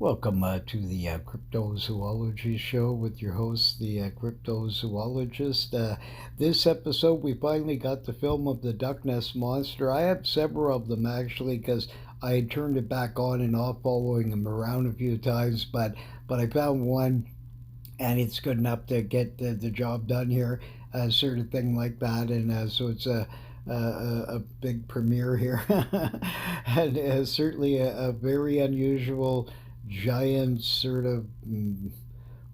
Welcome to the Cryptozoology Show with your host, the Cryptozoologist. This episode, we finally got the film of the Duckness monster. I have several of them actually because I had turned it back on and off, following them around a few times. But I found one, and it's good enough to get the job done here, sort of thing like that. And so it's a big premiere here, and certainly a very unusual giant sort of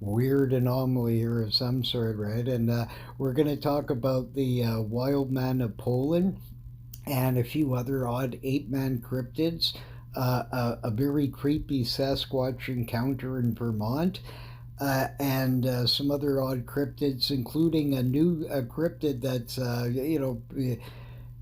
weird anomaly here of some sort, right? And we're going to talk about the wild man of Poland and a few other odd ape-man cryptids. A very creepy Sasquatch encounter in Vermont, and some other odd cryptids, including a new cryptid that's,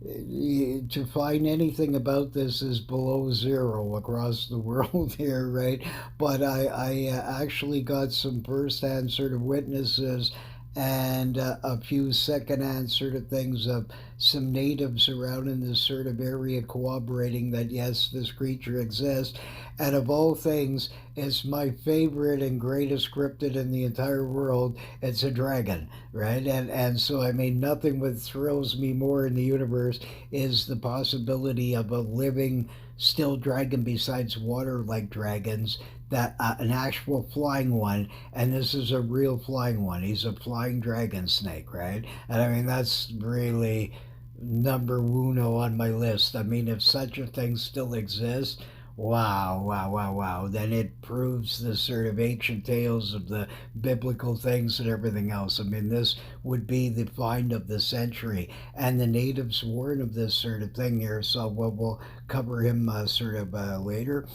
to find anything about this is below zero across the world here, right? But I actually got some firsthand sort of witnesses and a few secondhand sort of things of some natives around in this sort of area corroborating that yes, this creature exists. And of all things, it's my favorite and greatest cryptid in the entire world. It's a dragon, right? And so I mean, nothing what thrills me more in the universe is the possibility of a living still dragon besides water like dragons, that an actual flying one, and this is a real flying one. He's a flying dragon snake, right? And I mean, that's really number uno on my list. I mean, if such a thing still exists, wow, wow, wow, wow, then it proves the sort of ancient tales of the biblical things and everything else. I mean, this would be the find of the century, and the natives warn of this sort of thing here. So we'll cover him sort of later,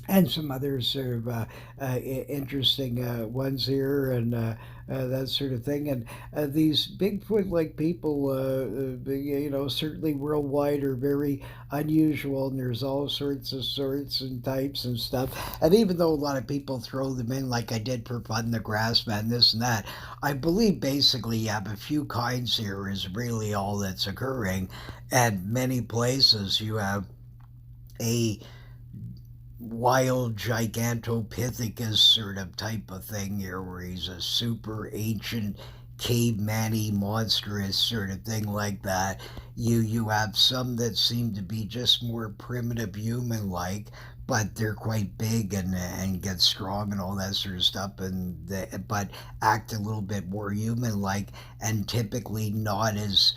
and some other sort of interesting ones here, and that sort of thing. And these Bigfoot-like people, certainly worldwide, are very unusual, and there's all sorts and types and stuff. And even though a lot of people throw them in, like I did for fun, the grassman, this and that, I believe basically you have a few kinds here is really all that's occurring. At many places, you have a wild gigantopithecus sort of type of thing here, where he's a super ancient caveman-y monstrous sort of thing like that. You have some that seem to be just more primitive human like, but they're quite big and get strong and all that sort of stuff, but act a little bit more human like, and typically not as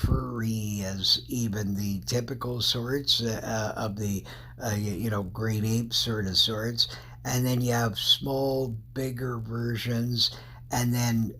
furry as even the typical sorts of the great ape sort of sorts. And then you have small, bigger versions, and then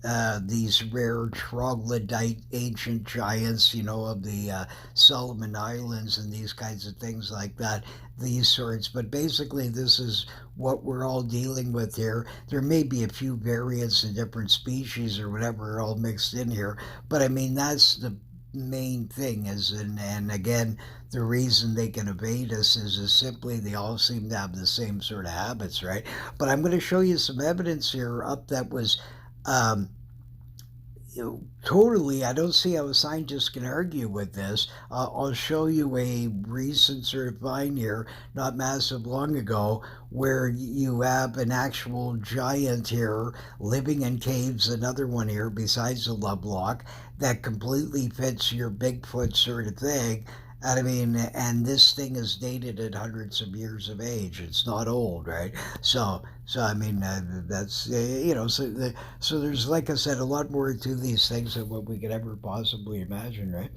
these rare troglodyte ancient giants, of the Solomon Islands and these kinds of things like that, these sorts. But basically, this is what we're all dealing with here. There may be a few variants in different species or whatever all mixed in here, but I mean, that's the main thing is, and again, the reason they can evade us is simply they all seem to have the same sort of habits, right? But I'm going to show you some evidence here up that was um, totally, I don't see how a scientist can argue with this. I'll show you a recent sort of find here, not massive long ago, where you have an actual giant here living in caves, another one here besides the Lovelock, that completely fits your Bigfoot sort of thing. And I mean, and this thing is dated at hundreds of years of age. It's not old, right? So I mean, that's so there's, like I said, a lot more to these things than what we could ever possibly imagine, right?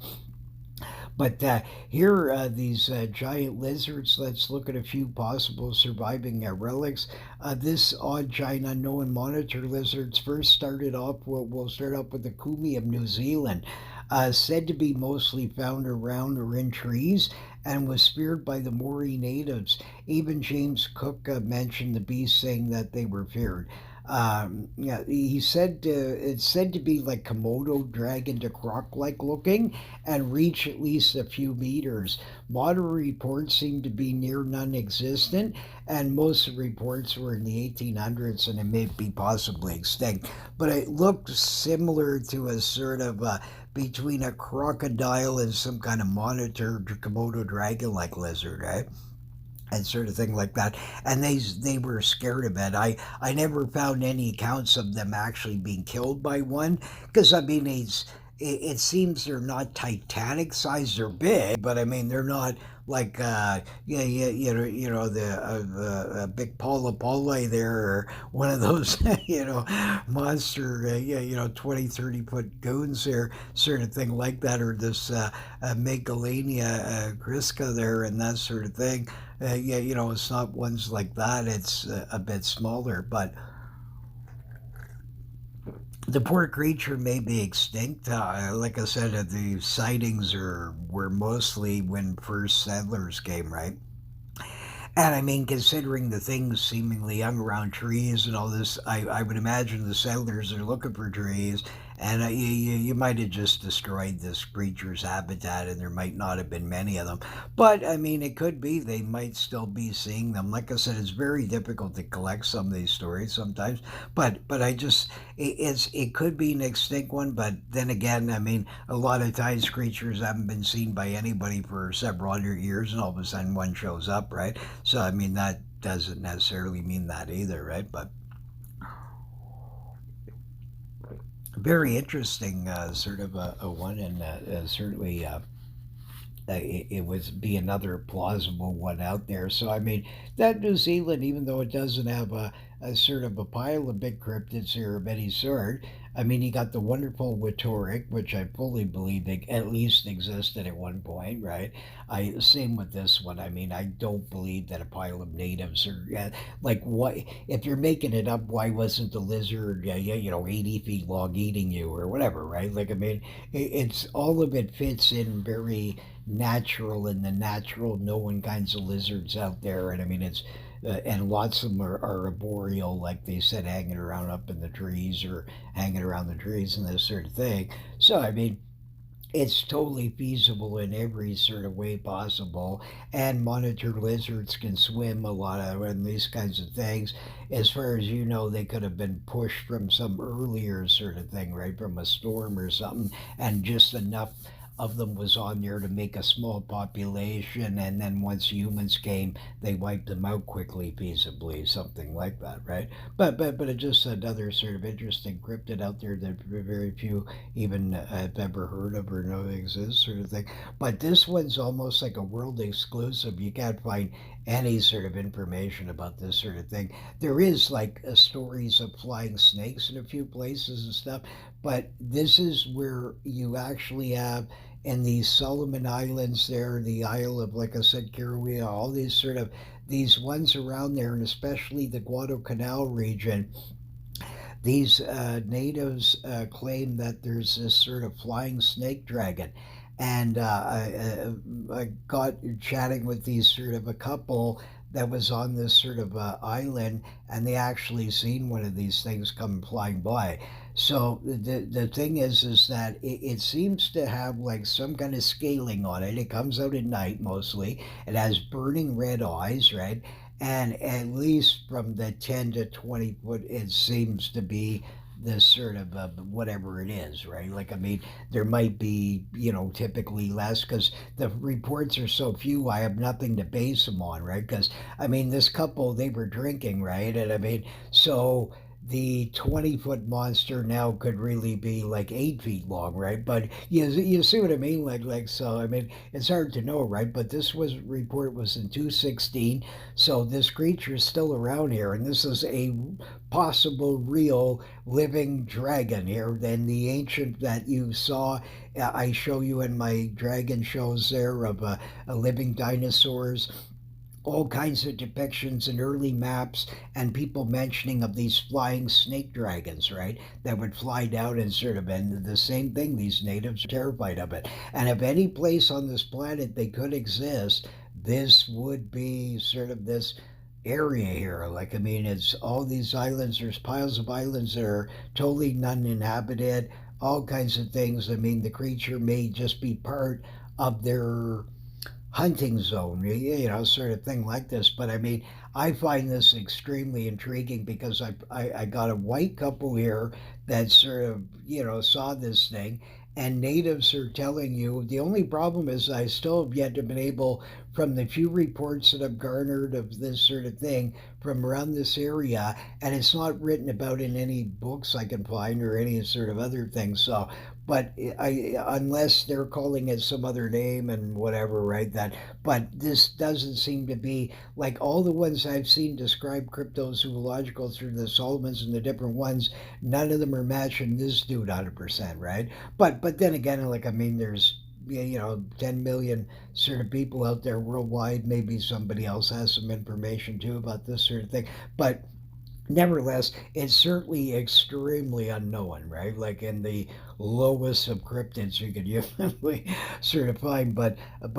But here, these giant lizards. Let's look at a few possible surviving relics. This odd giant unknown monitor lizards first started off. We'll start off with the kumi of New Zealand, said to be mostly found around or in trees, and was feared by the Maori natives. Even James Cook mentioned the beast, saying that they were feared. Yeah, he said it's said to be like Komodo dragon to croc-like looking, and reach at least a few meters. Modern reports seem to be near non-existent, and most of the reports were in the 1800s, and it may be possibly extinct. But it looked similar to a sort of between a crocodile and some kind of monitor Komodo dragon-like lizard, right? and sort of thing like that. And they were scared of it. I never found any accounts of them actually being killed by one, because I mean it seems they're not Titanic size. They're big, but I mean they're not like yeah, yeah, the big Paula Paula there, or one of those monster 20-30 foot goons there, sort of thing like that, or this Megalania Griska there, and that sort of thing. Yeah, it's not ones like that. It's a bit smaller, but the poor creature may be extinct. Like I said, the sightings were mostly when first settlers came, right? And I mean, considering the things seemingly hung around trees and all this, I would imagine the settlers are looking for trees, and you might have just destroyed this creature's habitat, and there might not have been many of them. But I mean, it could be they might still be seeing them. Like I said, it's very difficult to collect some of these stories sometimes. But I just it could be an extinct one. But then again, I mean, a lot of times creatures haven't been seen by anybody for several hundred years, and all of a sudden one shows up, right? So I mean that doesn't necessarily mean that either, right? But very interesting, sort of a one, and certainly it would be another plausible one out there. So I mean, that New Zealand, even though it doesn't have a sort of a pile of big cryptids here of any sort, I mean, you got the wonderful Watoric, which I fully believe they at least existed at one point, right? I same with this one. I mean, I don't believe that a pile of natives are like what if you're making it up? Why wasn't the lizard, 80 feet long eating you or whatever, right? Like I mean, it's all of it fits in very natural and the natural knowing kinds of lizards out there. And I mean, it's and lots of them are arboreal, like they said, hanging around up in the trees or hanging around the trees and this sort of thing. So I mean, it's totally feasible in every sort of way possible. And monitor lizards can swim a lot of and these kinds of things. As far as you know, they could have been pushed from some earlier sort of thing, right? From a storm or something, and just enough of them was on there to make a small population, and then once humans came, they wiped them out quickly, feasibly, something like that, right? But it's just another sort of interesting cryptid out there that very few even have ever heard of or know exists, sort of thing. But this one's almost like a world exclusive. You can't find any sort of information about this sort of thing. There is like stories of flying snakes in a few places and stuff, but this is where you actually have in these Solomon Islands there, the Isle of, like I said, Kilauea, all these sort of these ones around there, and especially the Guadalcanal region, these natives claim that there's this sort of flying snake dragon. And I got chatting with these sort of a couple that was on this sort of island, and they actually seen one of these things come flying by. So the thing is that it seems to have like some kind of scaling on it. It comes out at night mostly. It has burning red eyes, right? And at least from the 10 to 20 foot, it seems to be this sort of whatever it is, right? Like, I mean, there might be, typically less because the reports are so few, I have nothing to base them on, right? Because, I mean, this couple, they were drinking, right? And I mean, so the 20-foot monster now could really be like 8 feet long, right? But you see what I mean? So I mean, it's hard to know, right? But this was report was in 216, so this creature is still around here, and this is a possible real living dragon here than the ancient that you saw. I show you in my dragon shows there of living dinosaurs, all kinds of depictions and early maps and people mentioning of these flying snake dragons, right? That would fly down and sort of, and the same thing, these natives are terrified of it. And if any place on this planet they could exist, this would be sort of this area here. Like, I mean, it's all these islands, there's piles of islands that are totally uninhabited, all kinds of things. I mean, the creature may just be part of their hunting zone, sort of thing like this. But I mean, I find this extremely intriguing because I got a white couple here that sort of, saw this thing. and natives are telling you. The only problem is I still have yet to been able, from the few reports that I've garnered of this sort of thing from around this area, and it's not written about in any books I can find or any sort of other thing. So, but unless they're calling it some other name and whatever, right? That, but this doesn't seem to be like all the ones I've seen describe cryptozoological through the Solomons and the different ones. None of them are matching this dude 100%, right? But then again, like I mean, there's, yeah, 10 million sort of people out there worldwide. Maybe somebody else has some information too about this sort of thing. But nevertheless, it's certainly extremely unknown, right? Like in the lowest of cryptids you could usually sort of find, but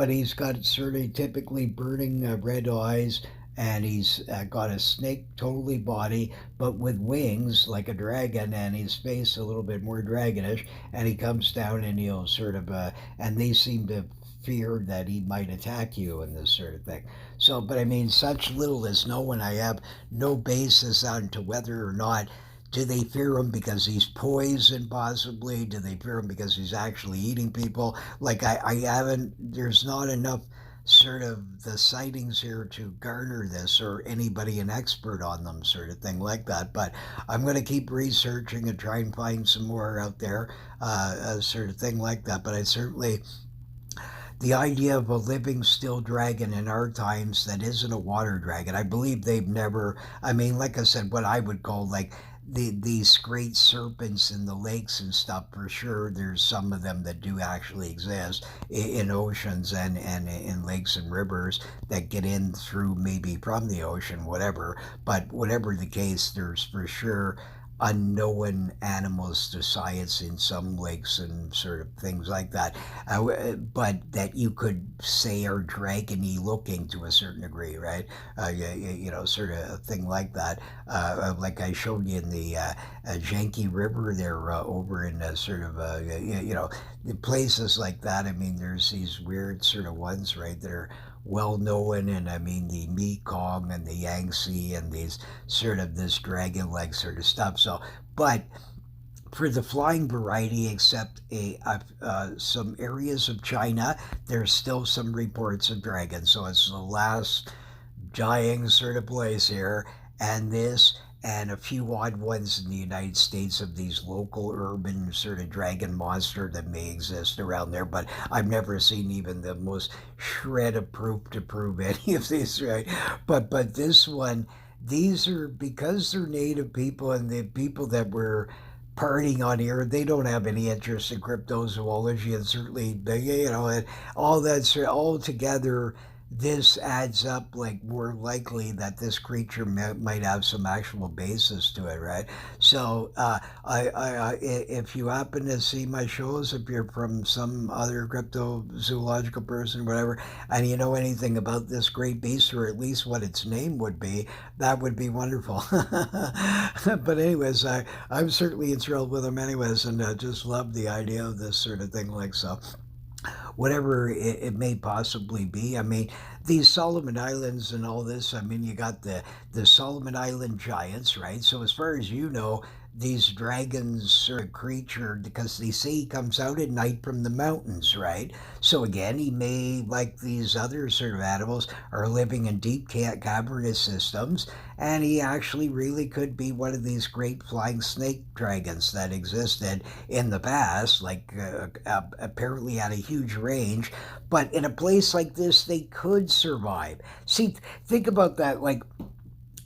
he's got sort of typically burning red eyes, and he's got a snake totally body, but with wings like a dragon, and his face a little bit more dragonish, and he comes down and he'll sort of and they seem to fear that he might attack you and this sort of thing. So, but I mean, such little is known. I have no basis on to whether or not do they fear him because he's poisoned, possibly? Do they fear him because he's actually eating people? Like, I haven't, there's not enough sort of the sightings here to garner this or anybody an expert on them, sort of thing like that. But I'm going to keep researching and try and find some more out there, sort of thing like that. But I certainly, the idea of a living still dragon in our times that isn't a water dragon. I believe they've never, I mean, like I said, what I would call like these great serpents in the lakes and stuff, for sure. There's some of them that do actually exist in oceans and in lakes and rivers that get in through maybe from the ocean, whatever. But whatever the case, there's for sure unknown animals to science in some lakes and sort of things like that, but that you could say are dragony looking to a certain degree, right? Sort of a thing like that. Like I showed you in the Janky River there, over in sort of, places like that. I mean, there's these weird sort of ones, right, that are well known, and I mean the Mekong and the Yangtze and these sort of this dragon like sort of stuff. So, but for the flying variety, except some areas of China, there's still some reports of dragons. So it's the last dying sort of place here, and this and a few odd ones in the United States of these local urban sort of dragon monster that may exist around there, but I've never seen even the most shred of proof to prove any of these, right? But this one, these are because they're native people and the people that were partying on here, they don't have any interest in cryptozoology, and certainly they, and all that's all together, this adds up like more likely that this creature might have some actual basis to it, right? So, if you happen to see my shows, if you're from some other cryptozoological person, whatever, and you know anything about this great beast, or at least what its name would be, that would be wonderful. But anyways, I'm certainly enthralled with them anyways, and just love the idea of this sort of thing, like so whatever it may possibly be. I mean, these Solomon Islands and all this. I mean, you got the Solomon Island giants, right? So as far as you know, these dragons sort of creature, because they say he comes out at night from the mountains, right? So again, he may, like these other sort of animals, are living in deep cavernous systems, and he actually really could be one of these great flying snake dragons that existed in the past, like apparently at a huge range. But in a place like this, they could survive. See, think about that. Like,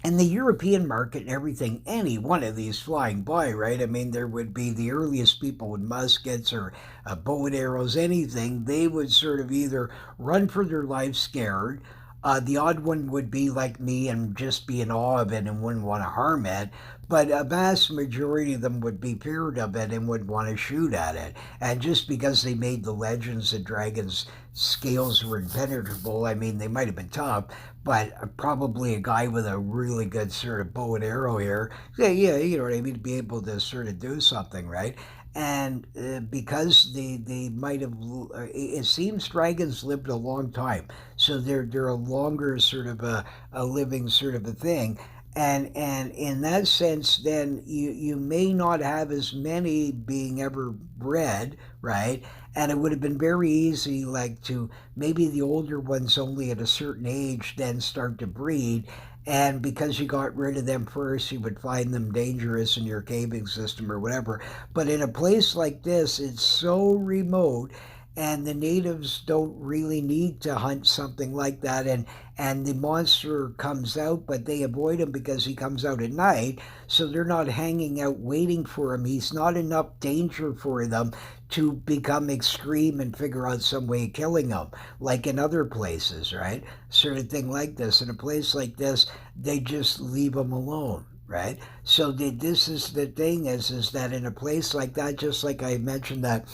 in the European market and everything, any one of these flying by, right? I mean, there would be the earliest people with muskets or bow and arrows, anything. They would sort of either run for their life scared. The odd one would be like me and just be in awe of it and wouldn't want to harm it. But a vast majority of them would be feared of it and would want to shoot at it. And just because they made the legends that dragons' scales were impenetrable, I mean, they might have been tough, but probably a guy with a really good sort of bow and arrow here, yeah, yeah, you know what I mean, to be able to sort of do something, right? And because they might have, it seems dragons lived a long time, so they're a longer sort of a living sort of a thing. And in that sense, then you may not have as many being ever bred, right? And it would have been very easy, like, to maybe the older ones only at a certain age then start to breed. And because you got rid of them first, you would find them dangerous in your caving system or whatever. But in a place like this, it's so remote, and the natives don't really need to hunt something like that. And the monster comes out, but they avoid him because he comes out at night. So they're not hanging out waiting for him. He's not enough danger for them to become extreme and figure out some way of killing him, like in other places, right? Sort of thing like this. In a place like this, they just leave him alone. Right, so this is the thing is that in a place like that, just like I mentioned that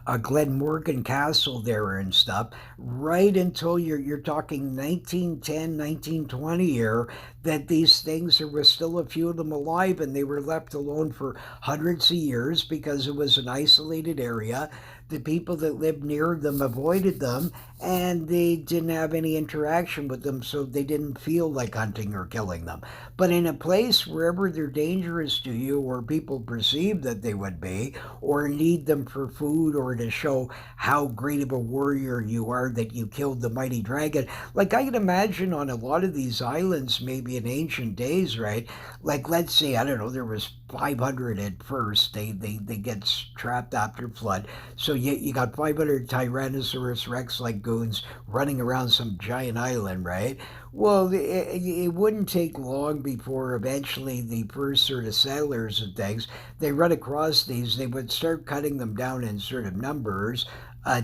Glenmorgan Castle there and stuff, right until you're talking 1910, 1920 year, that these things, there was still a few of them alive, and they were left alone for hundreds of years because it was an isolated area. The people that lived near them avoided them, and they didn't have any interaction with them, so they didn't feel like hunting or killing them. But in a place wherever they're dangerous to you, or people perceive that they would be, or need them for food, or to show how great of a warrior you are that you killed the mighty dragon. Like, I can imagine on a lot of these islands, maybe in ancient days, right? Like, let's say, I don't know, there was 500 at first. They get trapped after flood. So you got 500 Tyrannosaurus Rex like goons running around some giant island, right? Well, it wouldn't take long before eventually the first sort of settlers and things, they run across these, they would start cutting them down in sort of numbers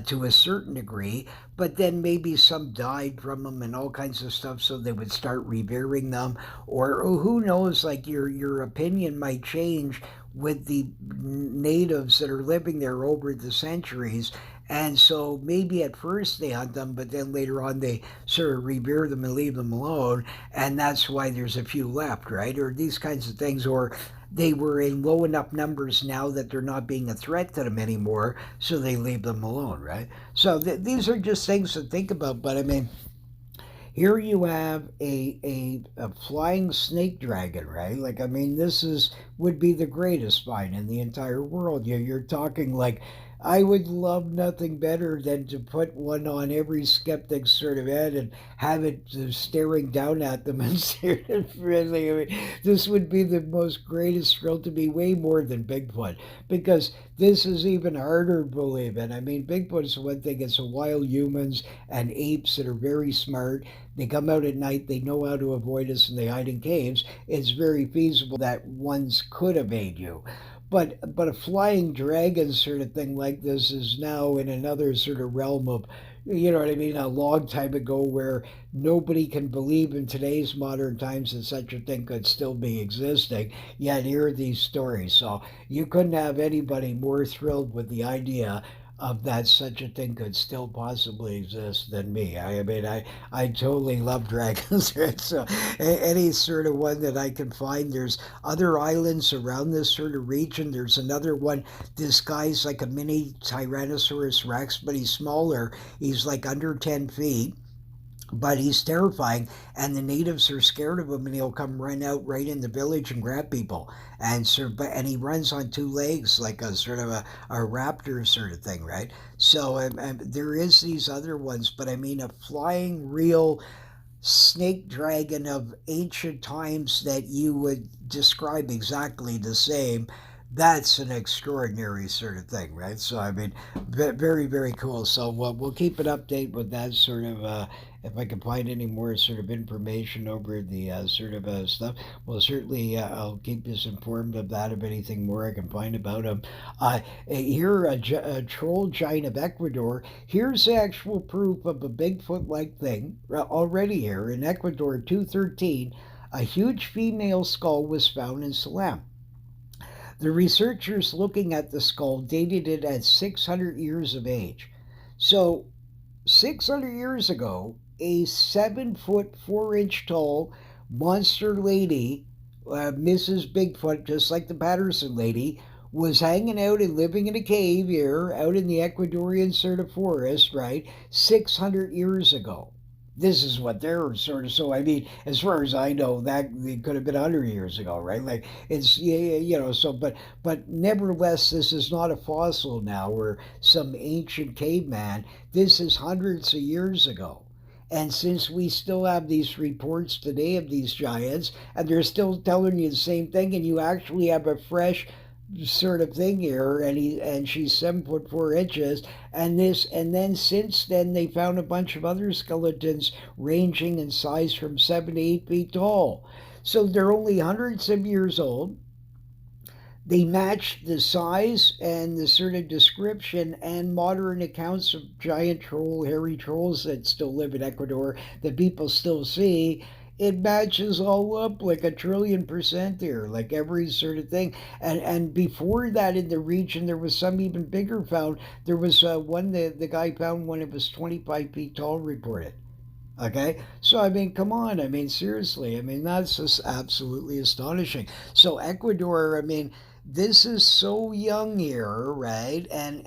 to a certain degree, but then maybe some died from them and all kinds of stuff, so they would start revering them, or who knows, like your opinion might change with the natives that are living there over the centuries. And so maybe at first they hunt them, but then later on they sort of revere them and leave them alone. And that's why there's a few left, right? Or these kinds of things. Or they were in low enough numbers now that they're not being a threat to them anymore, so they leave them alone, right? So these are just things to think about. But I mean, here you have a flying snake dragon, right? Like, I mean, this is would be the greatest find in the entire world. You're talking like, I would love nothing better than to put one on every skeptic's sort of head and have it staring down at them and staring at friendly. I mean, this would be the most greatest thrill to me, way more than Bigfoot, because this is even harder to believe in. I mean, Bigfoot's one thing; it's wild humans and apes that are very smart. They come out at night, they know how to avoid us, and they hide in caves. It's very feasible that ones could evade you. But a flying dragon sort of thing like this is now in another sort of realm of, you know what I mean, a long time ago, where nobody can believe in today's modern times that such a thing could still be existing. Yet here are these stories. So you couldn't have anybody more thrilled with the idea of that such a thing could still possibly exist than me. I mean, I totally love dragons. Right? So any sort of one that I can find. There's other islands around this sort of region. There's another one. This guy's like a mini Tyrannosaurus Rex, but he's smaller. He's like under 10 feet, but he's terrifying, and the natives are scared of him, and he'll come run out right in the village and grab people. And he runs on two legs like a sort of a raptor sort of thing, right? So there is these other ones, but I mean, a flying real snake dragon of ancient times that you would describe exactly the same, that's an extraordinary sort of thing, right? So I mean, very very cool. So we'll keep an update with that sort of. If I can find any more sort of information over the sort of stuff, well, certainly I'll keep us informed of that. If anything more I can find about them. Here, a troll giant of Ecuador. Here's actual proof of a Bigfoot-like thing already here in Ecuador, 213. A huge female skull was found in Salam. The researchers looking at the skull dated it at 600 years of age. So, 600 years ago, a 7 foot 4 inch tall monster lady, Mrs. Bigfoot, just like the Patterson lady, was hanging out and living in a cave here out in the Ecuadorian sort of forest, right? 600 years ago. this is what they're sort of. So I mean, as far as I know, that it could have been 100 years ago, right? Like it's yeah, yeah, so but nevertheless, this is not a fossil now or some ancient caveman. This is hundreds of years ago. And since we still have these reports today of these giants, and they're still telling you the same thing, and you actually have a fresh sort of thing here, and she's 7 foot 4 inches, and then since then they found a bunch of other skeletons ranging in size from 7 to 8 feet tall. So they're only hundreds of years old. They match the size and the sort of description and modern accounts of giant hairy trolls that still live in Ecuador that people still see. It matches all up like a trillion% here, like every sort of thing. And before that, in the region, there was some even bigger found. There was one that the guy found when it was 25 feet tall, reported. Okay, so I mean, come on. I mean, seriously. I mean, that's just absolutely astonishing. So Ecuador, I mean, this is so young here, right? And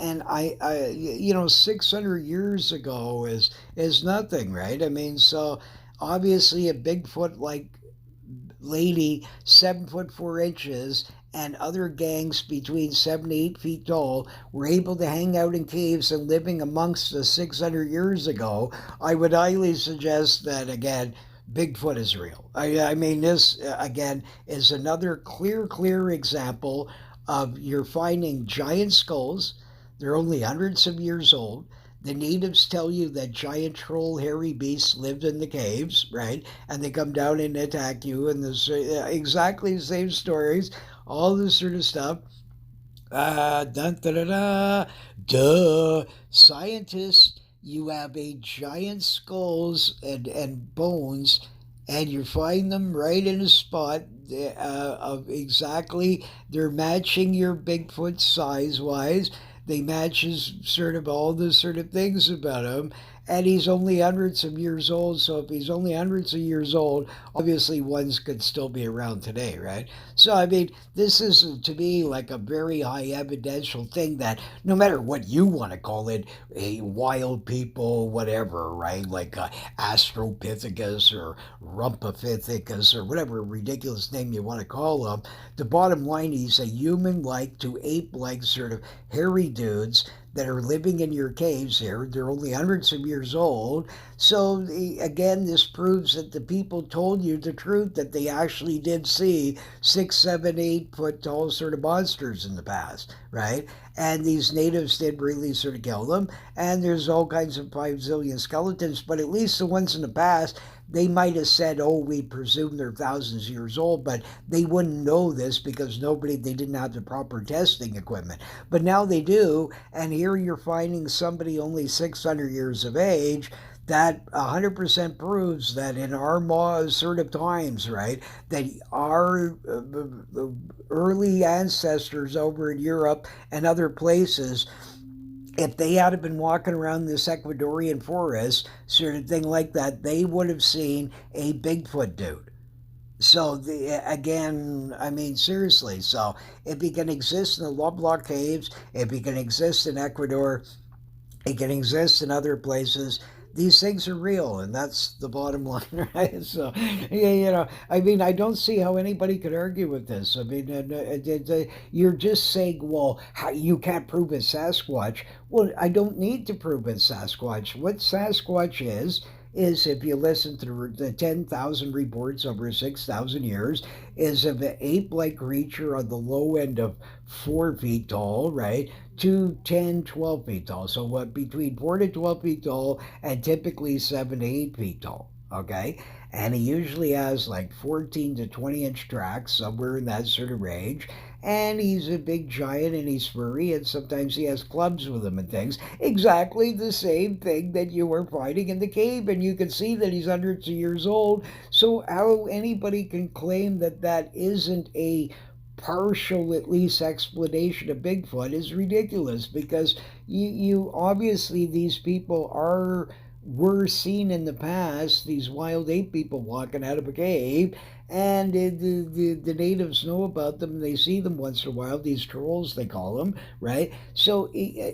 you know, 600 years ago is nothing, right? I mean, so obviously a Bigfoot like lady 7 foot 4 inches and other gangs between 7 to 8 feet tall were able to hang out in caves and living amongst us 600 years ago, I would highly suggest that again. Bigfoot is real. I mean, this again is another clear example of you're finding giant skulls. They're only hundreds of years old. The natives tell you that giant troll hairy beasts lived in the caves, right? And they come down and attack you, and this exactly the same stories, all this sort of stuff. Dun, da, da, da, duh. Scientists, you have a giant skulls and bones, and you find them right in a spot of exactly, they're matching your Bigfoot size wise. They matches sort of all the sort of things about him. And he's only hundreds of years old. So if he's only hundreds of years old, obviously ones could still be around today, right? So I mean, this is to me like a very high evidential thing that no matter what you want to call it, a wild people, whatever, right? Like Astropithecus or Rumpithecus or whatever ridiculous name you want to call them. The bottom line, he's a human-like to ape-like sort of hairy dudes that are living in your caves here. They're only hundreds of years old. So, again, this proves that the people told you the truth, that they actually did see 6, 7, 8 foot tall sort of monsters in the past, right? And these natives did really sort of kill them. And there's all kinds of 5 zillion skeletons, but at least the ones in the past, they might have said, oh, we presume they're thousands of years old, but they wouldn't know this because they didn't have the proper testing equipment. But now they do, and here you're finding somebody only 600 years of age. That 100% proves that in our sort of times, right, that our early ancestors over in Europe and other places, if they had been walking around this Ecuadorian forest, sort of thing like that, they would have seen a Bigfoot dude. So again, I mean, seriously. So if he can exist in the Lovelock Caves, if he can exist in Ecuador, he can exist in other places. These things are real, and that's the bottom line, right? So, yeah, I mean, I don't see how anybody could argue with this. I mean, you're just saying, well, how, you can't prove it's Sasquatch. Well, I don't need to prove it's Sasquatch. What Sasquatch is if you listen to the 10,000 reports over 6,000 years, is of an ape-like creature on the low end of 4 feet tall, right? To 10, 12 feet tall. So what between 4 to 12 feet tall and typically 7 to 8 feet tall. Okay. And he usually has like 14 to 20-inch tracks, somewhere in that sort of range. And he's a big giant and he's furry, and sometimes he has clubs with him and things. Exactly the same thing that you were finding in the cave. And you can see that he's hundreds of years old. So, how anybody can claim that that isn't a partial, at least, explanation of Bigfoot is ridiculous because you obviously these people were seen in the past, these wild ape people walking out of a cave, and the natives know about them. They see them once in a while, these trolls, they call them, right? So,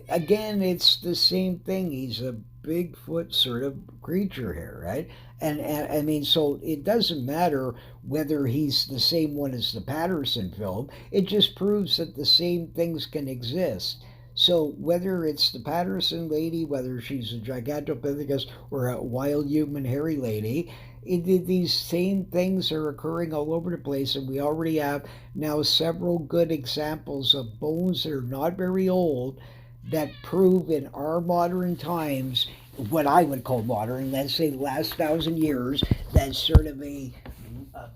again, it's the same thing. He's a Bigfoot sort of creature here, right? And I mean, so it doesn't matter whether he's the same one as the Patterson film. It just proves that the same things can exist. So whether it's the Patterson lady, whether she's a gigantopithecus or a wild human hairy lady, these same things are occurring all over the place, and we already have now several good examples of bones that are not very old that prove in our modern times, what I would call modern, let's say the last 1,000 years, that sort of a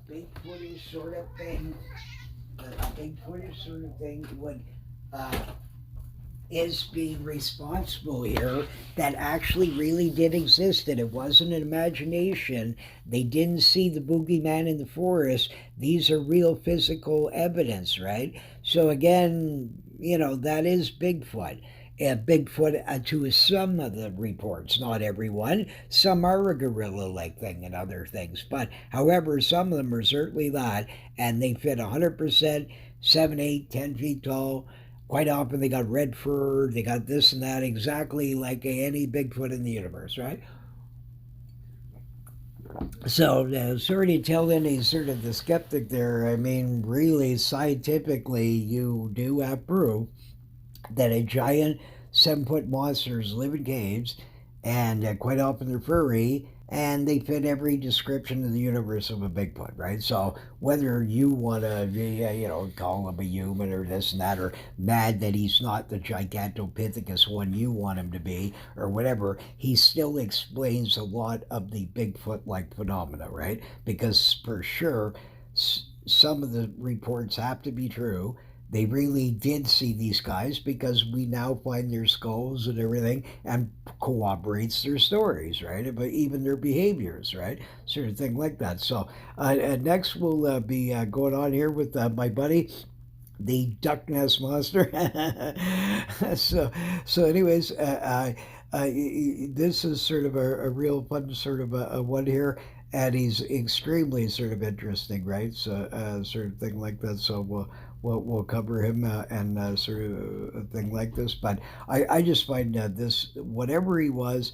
Bigfootish sort of thing, a Bigfootish sort of thing would uh, is being responsible here, that actually really did exist, and it wasn't an imagination. They didn't see the boogeyman in the forest. These are real physical evidence, right? So again, that is Bigfoot. Bigfoot, to some of the reports, not everyone. Some are a gorilla-like thing and other things, but however, some of them are certainly that, and they fit 100%, 7, 8, 10 feet tall. Quite often they got red fur, they got this and that, exactly like any Bigfoot in the universe, right? So, sorry to tell any sort of the skeptic there. I mean, really, scientifically, you do have proof that a giant 7 foot monsters live in caves, and quite often they're furry, and they fit every description in the universe of a Bigfoot, right? So whether you want to, call him a human or this and that, or mad that he's not the gigantopithecus one you want him to be, or whatever, he still explains a lot of the Bigfoot-like phenomena, right? Because for sure, some of the reports have to be true. They really did see these guys because we now find their skulls and everything and corroborates their stories, right? But even their behaviors, right? Sort of thing like that. So next we'll be going on here with my buddy, the Duckness monster. So anyways, this is sort of a real fun sort of a one here, and he's extremely sort of interesting, right? So sort of thing like that. So we'll cover him and sort of a thing like this. But I just find this, whatever he was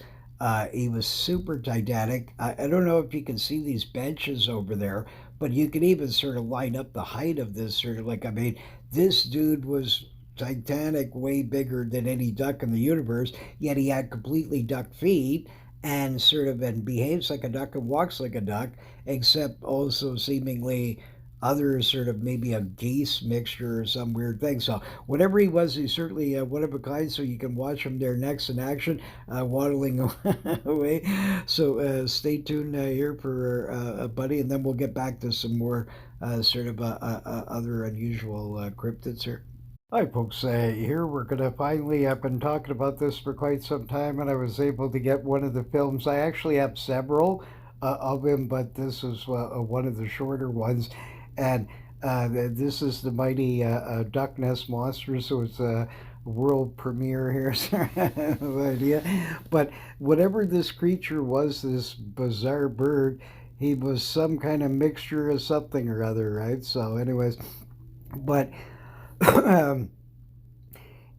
super titanic. I don't know if you can see these benches over there, but you can even sort of line up the height of this sort of like, I mean, this dude was Titanic, way bigger than any duck in the universe, yet he had completely duck feet and sort of and behaves like a duck and walks like a duck, except also seemingly other sort of maybe a geese mixture or some weird thing. So whatever he was, he's certainly one of a kind. So you can watch him there next in action, waddling away. So stay tuned here for a buddy, and then we'll get back to some more sort of other unusual cryptids here. Hi, folks. Here we're going to finally, I've been talking about this for quite some time, and I was able to get one of the films. I actually have several of him, but this is one of the shorter ones. And this is the mighty Duckness monster, so it's a world premiere here. So I have no idea. But whatever this creature was, this bizarre bird, he was some kind of mixture of something or other, right? So, anyways, but um,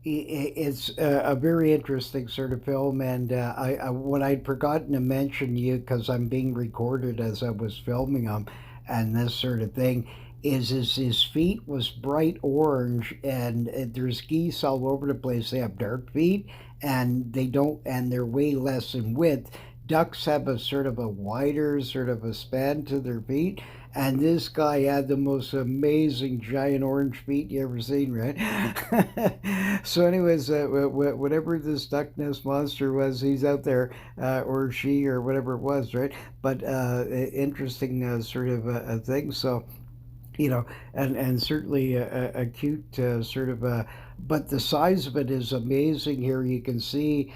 it's a very interesting sort of film, and what I'd forgotten to mention you because I'm being recorded as I was filming them, and this sort of thing is his feet was bright orange, and there's geese all over the place. They have dark feet, and they don't, and they're way less in width. Ducks have a sort of a wider sort of a span to their feet, and this guy had the most amazing giant orange feet you ever seen, right? So, anyways, whatever this Duckness monster was, he's out there, or she, or whatever it was, right? But interesting sort of a thing. So, and certainly a cute sort of but the size of it is amazing here. You can see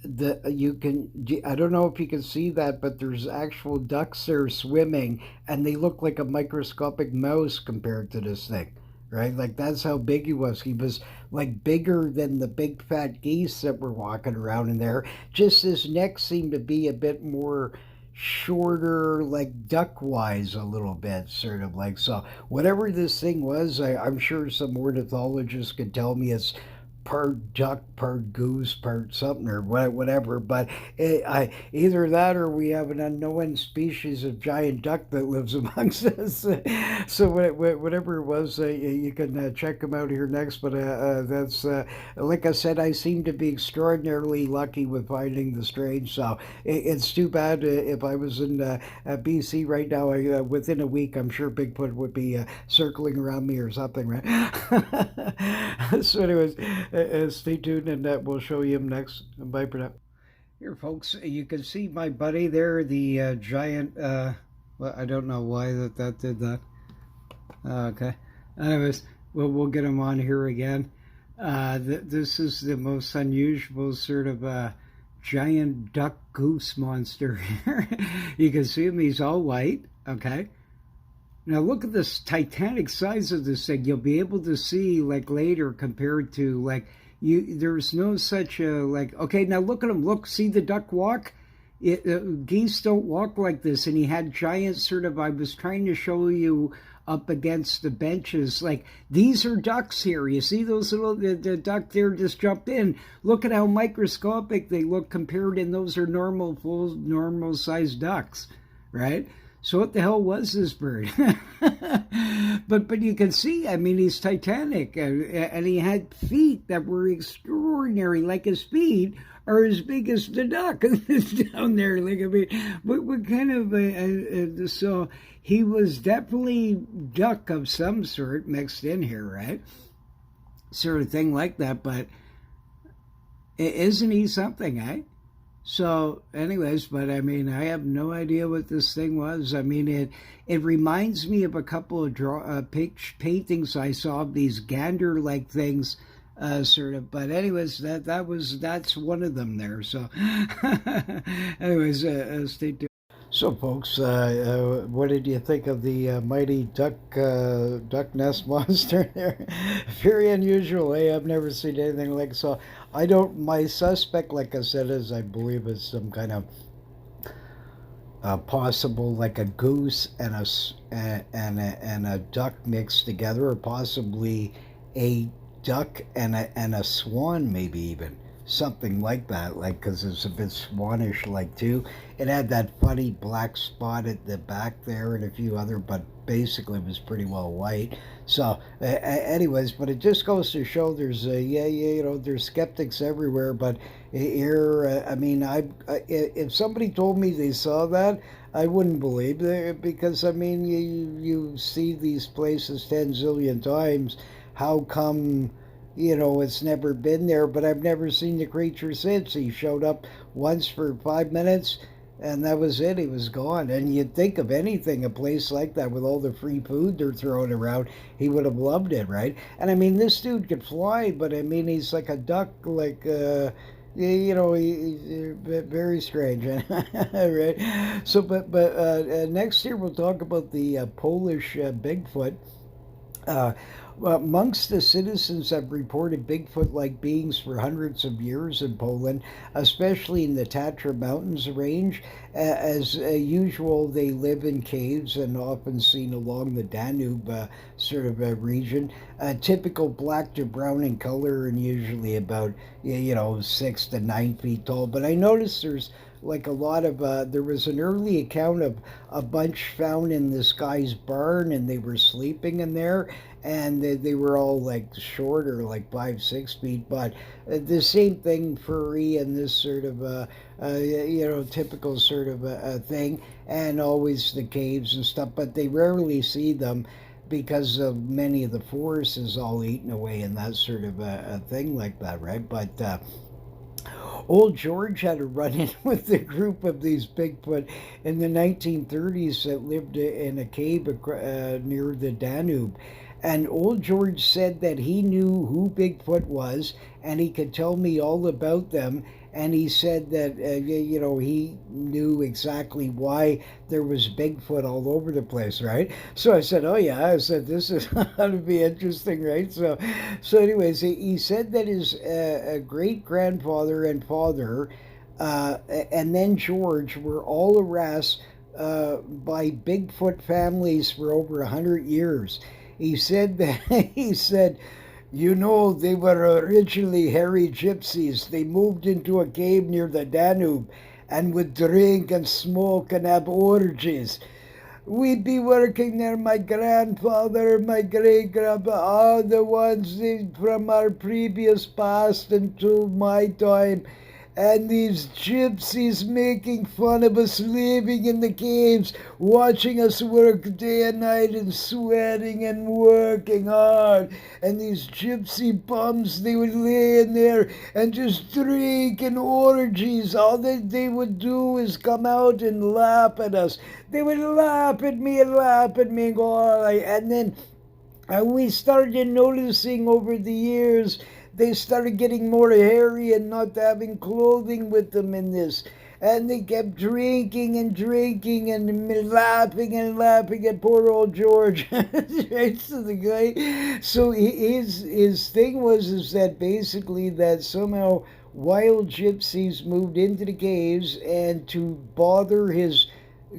I don't know if you can see that, but there's actual ducks there swimming, and they look like a microscopic mouse compared to this thing, right? Like that's how big he was like bigger than the big fat geese that were walking around in there. Just his neck seemed to be a bit more shorter, like duck wise, a little bit, sort of like. So whatever this thing was, I'm sure some ornithologists could tell me it's part duck, part goose, part something or whatever. But either that or we have an unknown species of giant duck that lives amongst us. So whatever it was, you can check them out here next. But that's like I said, I seem to be extraordinarily lucky with finding the strange. So it's too bad if I was in BC right now. Within a week, I'm sure Bigfoot would be circling around me or something, right? So, anyways, stay tuned and we'll show you him next. Bye for now. Here, folks, you can see my buddy there, the giant. Well, I don't know why that did that. Okay. Anyways, we'll get him on here again. This is the most unusual sort of giant duck goose monster here. You can see him, he's all white, okay? Now look at this titanic size of this thing. You'll be able to see like later compared to like there's no such a like, okay, now look at him, look, see the duck walk? Geese don't walk like this, and he had giant sort of, I was trying to show you up against the benches, like these are ducks here. You see those little, the duck there just jumped in. Look at how microscopic they look compared, and those are normal sized ducks, right? So what the hell was this bird? But you can see, I mean, he's titanic, and he had feet that were extraordinary. Like his feet are as big as the duck down there. Like, I mean, what kind of so he was definitely duck of some sort mixed in here, right? Sort of thing like that. But isn't he something, eh? So, anyways, but I mean, I have no idea what this thing was. I mean, it reminds me of a couple of paintings I saw of these gander-like things, sort of. But anyways, that's one of them there. So, anyways, stay tuned. So, folks, what did you think of the mighty Duckness monster there? Very unusual, eh? I've never seen anything like so. I don't. My suspect, like I said, is I believe is some kind of possible like a goose and a duck mixed together, or possibly a duck and a swan, maybe even something like that. Like because it's a bit swanish, like too. It had that funny black spot at the back there and a few other, but basically it was pretty well white. So, anyways, but it just goes to show there's there's skeptics everywhere. But here, I mean, if somebody told me they saw that, I wouldn't believe it because I mean, you see these places 10 zillion times. How come? It's never been there, but I've never seen the creature since. He showed up once for 5 minutes, and that was it. He was gone. And you'd think of anything, a place like that with all the free food they're throwing around, he would have loved it, right? And I mean, this dude could fly, but I mean, he's like a duck, like, he's very strange, right? So, but next year we'll talk about the Polish Bigfoot. Uh, Amongst the citizens have reported Bigfoot-like beings for hundreds of years in Poland, especially in the Tatra Mountains range. As usual, they live in caves and often seen along the Danube sort of region. Typical black to brown in color and usually about 6 to 9 feet tall. But I noticed there's like a lot of there was an early account of a bunch found in this guy's barn, and they were sleeping in there, and they were all like shorter, like 5 6 feet, but the same thing, furry and this sort of typical sort of thing, and always the caves and stuff, but they rarely see them because of many of the forest is all eaten away and that sort of a thing like that, right? But Old George had a run in with a group of these Bigfoot in the 1930s that lived in a cave near the Danube. And Old George said that he knew who Bigfoot was and he could tell me all about them. And he said that, he knew exactly why there was Bigfoot all over the place, right? So I said, oh, yeah. I said, this is going to be interesting, right? So anyways, he said that his great-grandfather and father and then George were all harassed by Bigfoot families for over 100 years. He said that, he said, You know, they were originally hairy gypsies. They moved into a cave near the Danube and would drink and smoke and have orgies. We'd be working there, my grandfather, my great grandpa, all the ones from our previous past until my time. And these gypsies making fun of us living in the caves, watching us work day and night and sweating and working hard. And these gypsy bums, they would lay in there and just drink in orgies. All that they would do is come out and laugh at us. They would laugh at me and go, all right. And then we started noticing over the years they started getting more hairy and not having clothing with them in this. And they kept drinking and drinking and laughing at poor old George. Right, so the guy, so his thing was is that basically that somehow wild gypsies moved into the caves and to bother his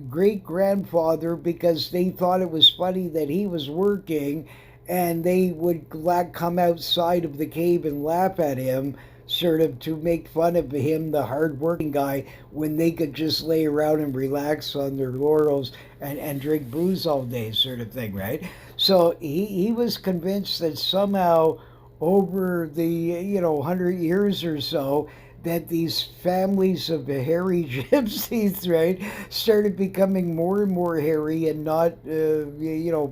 great grandfather because they thought it was funny that he was working and they would come outside of the cave and laugh at him, sort of to make fun of him, the hard working guy, when they could just lay around and relax on their laurels and drink booze all day, sort of thing, right? So he was convinced that somehow over the 100 years or so that these families of the hairy gypsies, right, started becoming more and more hairy and not,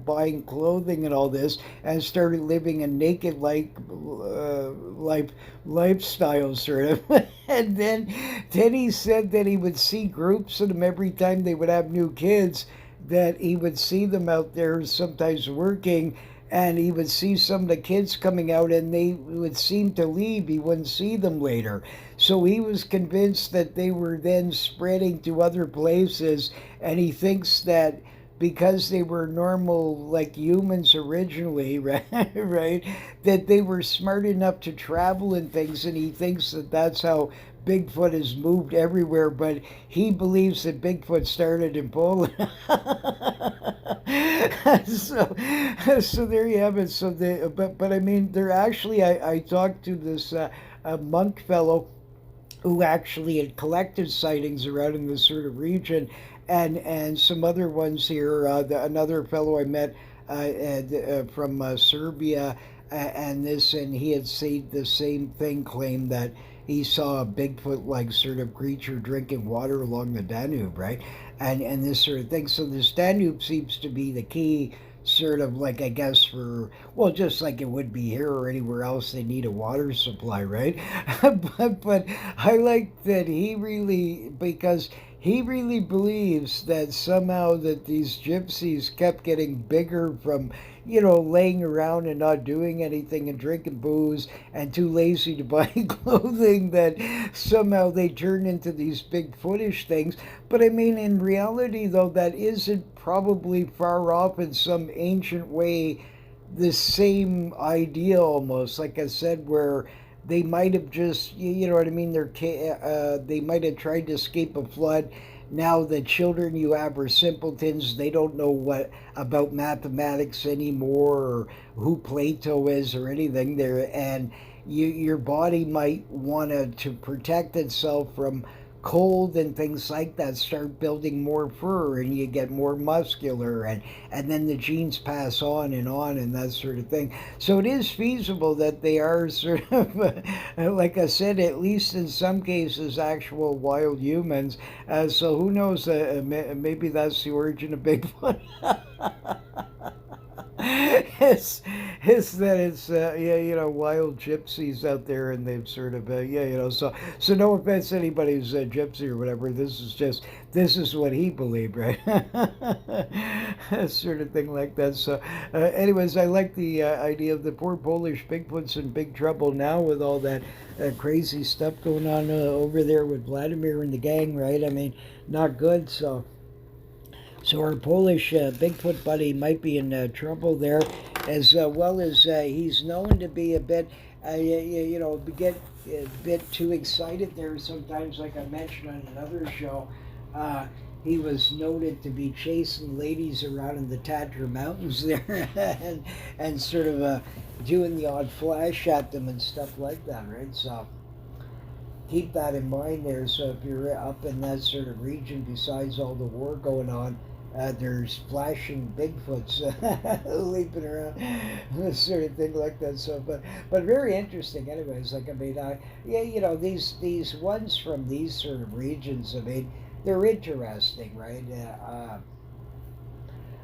buying clothing and all this, and started living a naked like lifestyle, sort of. And then he said that he would see groups of them every time they would have new kids. That he would see them out there sometimes working, and he would see some of the kids coming out and they would seem to leave. He wouldn't see them later. So he was convinced that they were then spreading to other places, and he thinks that because they were normal like humans originally, right, right, that they were smart enough to travel and things, and he thinks that that's how Bigfoot has moved everywhere, but he believes that Bigfoot started in Poland. so, so there you have it. So but I mean, they're actually. I talked to this a monk fellow who actually had collected sightings around in this sort of region, and some other ones here. Another fellow I met from Serbia, and he had seen the same thing, claimed that he saw a Bigfoot-like sort of creature drinking water along the Danube, right? And this sort of thing. So this Danube seems to be the key sort of like, I guess, for, well, just like it would be here or anywhere else, they need a water supply, right? But I like that he really, because he really believes that somehow that these gypsies kept getting bigger from, laying around and not doing anything and drinking booze and too lazy to buy clothing, that somehow they turn into these big footish things. But I mean, in reality, though, that isn't probably far off in some ancient way the same idea almost, like I said, where they might have just, you know what I mean, they might have tried to escape a flood. Now the children you have are simpletons. They don't know what about mathematics anymore, or who Plato is, or anything there. And your body might want to protect itself from cold and things like that, start building more fur, and you get more muscular, and then the genes pass on and that sort of thing. So it is feasible that they are sort of like I said, at least in some cases, actual wild humans. So who knows, maybe that's the origin of Bigfoot. it's, it's that it's yeah, wild gypsies out there, and they've sort of yeah, so no offense to anybody who's a gypsy or whatever. This is what he believed, right? Sort of thing like that. So anyways, I like the idea of the poor Polish Bigfoot's in big trouble now with all that crazy stuff going on over there with Vladimir and the gang, right? I mean, not good. So our Polish Bigfoot buddy might be in trouble there, as well as he's known to be a bit, get a bit too excited there sometimes, like I mentioned on another show. Uh, he was noted to be chasing ladies around in the Tatra Mountains there, and sort of doing the odd flash at them and stuff like that, right? So keep that in mind there. So if you're up in that sort of region, besides all the war going on, there's flashing Bigfoots leaping around, this sort of thing like that. So, but very interesting. Anyways, like I mean, yeah, you know, these ones from these sort of regions. I mean, they're interesting, right?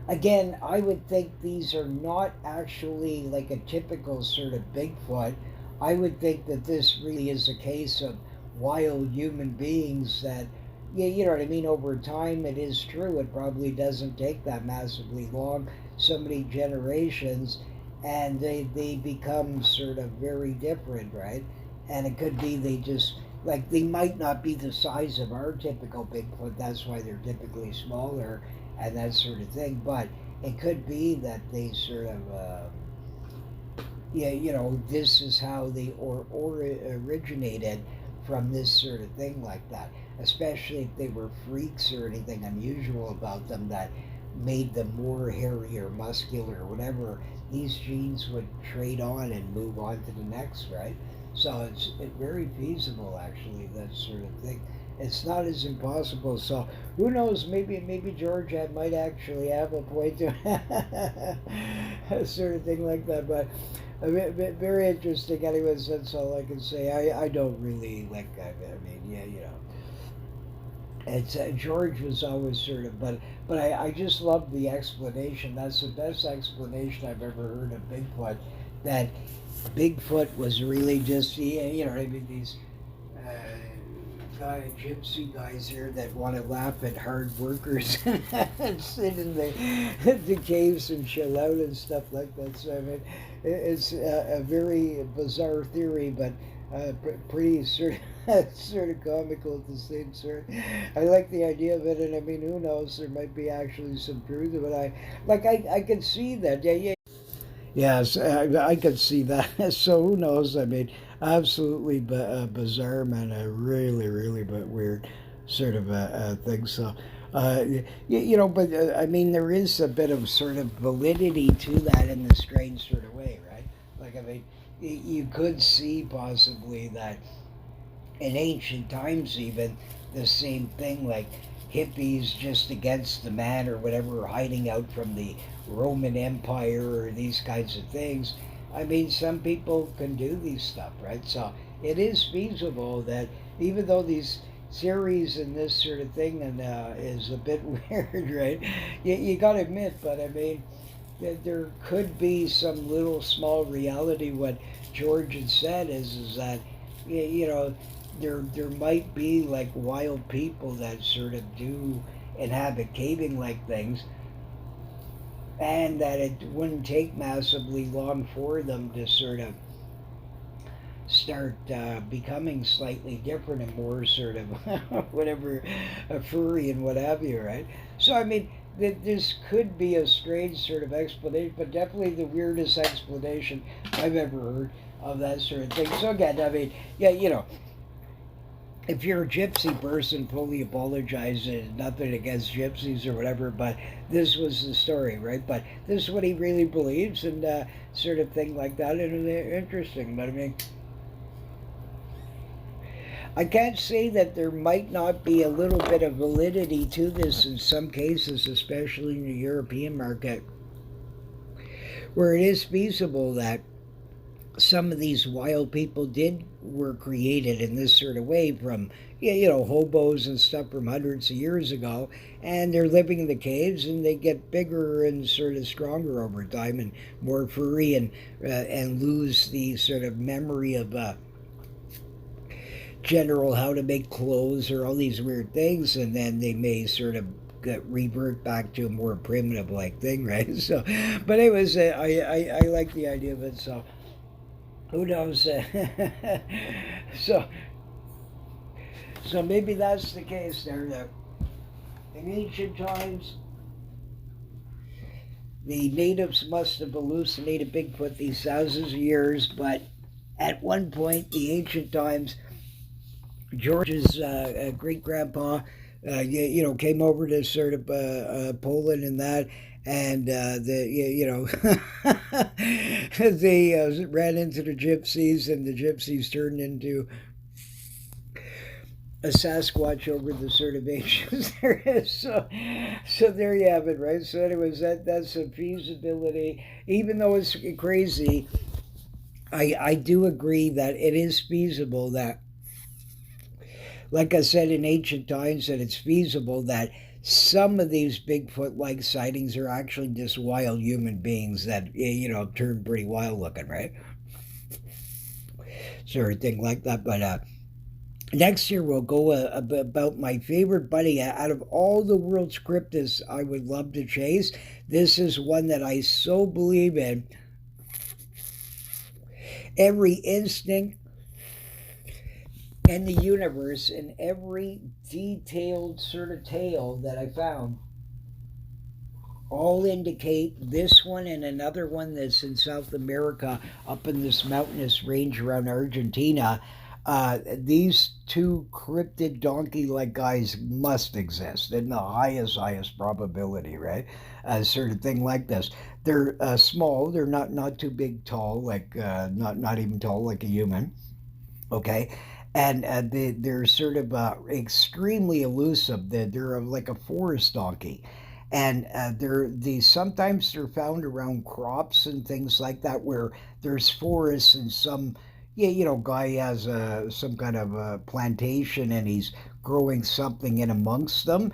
Again, I would think these are not actually like a typical sort of Bigfoot. I would think that this really is a case of wild human beings that, yeah, you know what I mean? Over time, it is true. It probably doesn't take that massively long, so many generations, and they become sort of very different, right? And it could be they just, like, they might not be the size of our typical Bigfoot. That's why they're typically smaller and that sort of thing. But it could be that they sort of, yeah, you know, this is how they or originated from this sort of thing like that. Especially if they were freaks or anything unusual about them that made them more hairy or muscular or whatever. These genes would trade on and move on to the next, right? So it's very feasible, actually, that sort of thing. It's not as impossible. So who knows? Maybe George might actually have a point to a sort of thing like that. But very interesting. Anyways, that's all I can say. I don't really like. I mean, yeah, you know, it's George was always sort of, but I just love the explanation. That's the best explanation I've ever heard of Bigfoot. That Bigfoot was really just, yeah, you know, I mean, these gypsy guys here that want to laugh at hard workers and sit in the caves and chill out and stuff like that. So I mean, it's a very bizarre theory, but pretty sort of sort of comical at the same sort. I like the idea of it, and I mean, who knows? There might be actually some truth to it. I can see that. Yeah, yeah. Yes, I could see that. So who knows? I mean, absolutely bizarre, man. A really, really but weird sort of thing. So, you know, but I mean, there is a bit of sort of validity to that in the strange sort of way, right? Like, I mean, you could see possibly that in ancient times, even the same thing, like hippies just against the man or whatever, hiding out from the Roman Empire or these kinds of things. I mean, some people can do these stuff, right? So it is feasible that even though these series and this sort of thing and is a bit weird, right? You got to admit, but I mean, there could be some little small reality. What George had said is that, you know, there might be like wild people that sort of do inhabit caving like things, and that it wouldn't take massively long for them to sort of start becoming slightly different and more sort of whatever, furry and what have you, right? So I mean, this could be a strange sort of explanation, but definitely the weirdest explanation I've ever heard of that sort of thing. So again, I mean, yeah, you know, if you're a gypsy person, fully apologize. Nothing against gypsies or whatever, but this was the story, right? But this is what he really believes, and sort of thing like that. And it's interesting, but I mean, I can't say that there might not be a little bit of validity to this in some cases, especially in the European market, where it is feasible that some of these wild people were created in this sort of way from, yeah, you know, hobos and stuff from hundreds of years ago, and they're living in the caves and they get bigger and sort of stronger over time and more furry and lose the sort of memory of general how to make clothes or all these weird things, and then they may sort of revert back to a more primitive like thing, right? So, but anyways, I like the idea of it. So who knows? so so maybe that's the case there. That in ancient times, the natives must have hallucinated Bigfoot these thousands of years, but at one point, the ancient times, George's great grandpa came over to sort of Poland and that, and they ran into the gypsies, and the gypsies turned into a Sasquatch over the sort of ages there is. So there you have it, right? So, anyways, that's a feasibility. Even though it's crazy, I do agree that it is feasible that, like I said in ancient times, that it's feasible that some of these Bigfoot like sightings are actually just wild human beings that, turn pretty wild looking, right? Sort of thing like that. But next year we'll go about my favorite buddy out of all the world's cryptids I would love to chase. This is one that I so believe in. Every instinct in the universe and every detailed sort of tale that I found all indicate this one and another one that's in South America up in this mountainous range around Argentina. These two cryptid donkey like guys must exist in the highest probability, right? Sort of thing like this. They're small, they're not too big tall, like not even tall like a human, okay? And they're sort of extremely elusive. They're like a forest donkey, and sometimes they're found around crops and things like that where there's forests and some, yeah, guy has some kind of a plantation and he's growing something in amongst them.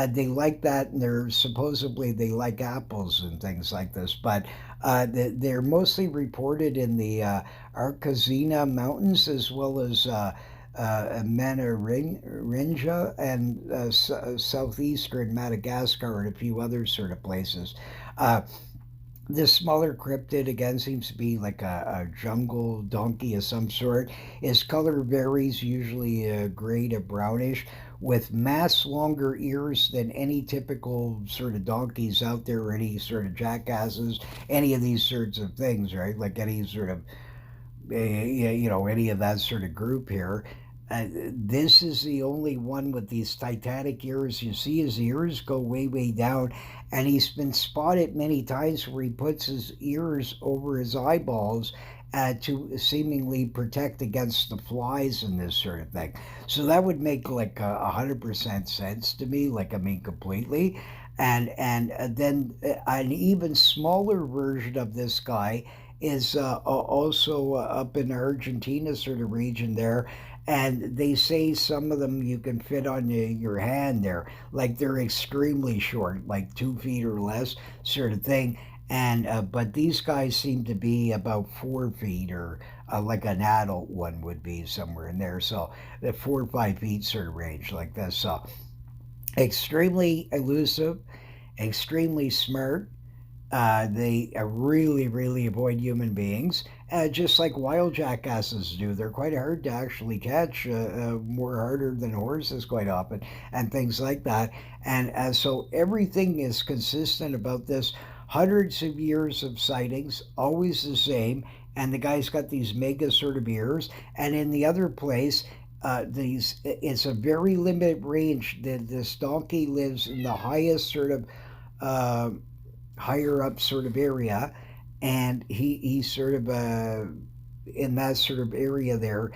They like that, and they're supposedly they like apples and things like this. But they're mostly reported in the Arcazina Mountains, as well as Manarinja and southeastern Madagascar and a few other sort of places. Uh, this smaller cryptid again seems to be like a jungle donkey of some sort. His color varies, usually gray to brownish, with mass longer ears than any typical sort of donkeys out there, or any sort of jackasses, any of these sorts of things, right? Like any sort of any of that sort of group here. This is the only one with these titanic ears. You see his ears go way down, and he's been spotted many times where he puts his ears over his eyeballs to seemingly protect against the flies and this sort of thing. So that would make like 100% sense to me. Like, I mean, completely. And then an even smaller version of this guy is also up in Argentina sort of region there. And they say some of them you can fit on your hand there, like they're extremely short, like 2 feet or less, sort of thing. And but these guys seem to be about 4 feet, or like an adult one would be somewhere in there. So the 4 or 5 feet sort of range like this. So extremely elusive, extremely smart. They really avoid human beings, just like wild jackasses do. They're quite hard to actually catch, more harder than horses quite often, and things like that. And so everything is consistent about this. Hundreds of years of sightings, always the same. And the guy's got these mega sort of ears. And in the other place, these it's a very limited range. This donkey lives in the highest sort of uh, higher up sort of area, and he's sort of in that sort of area there.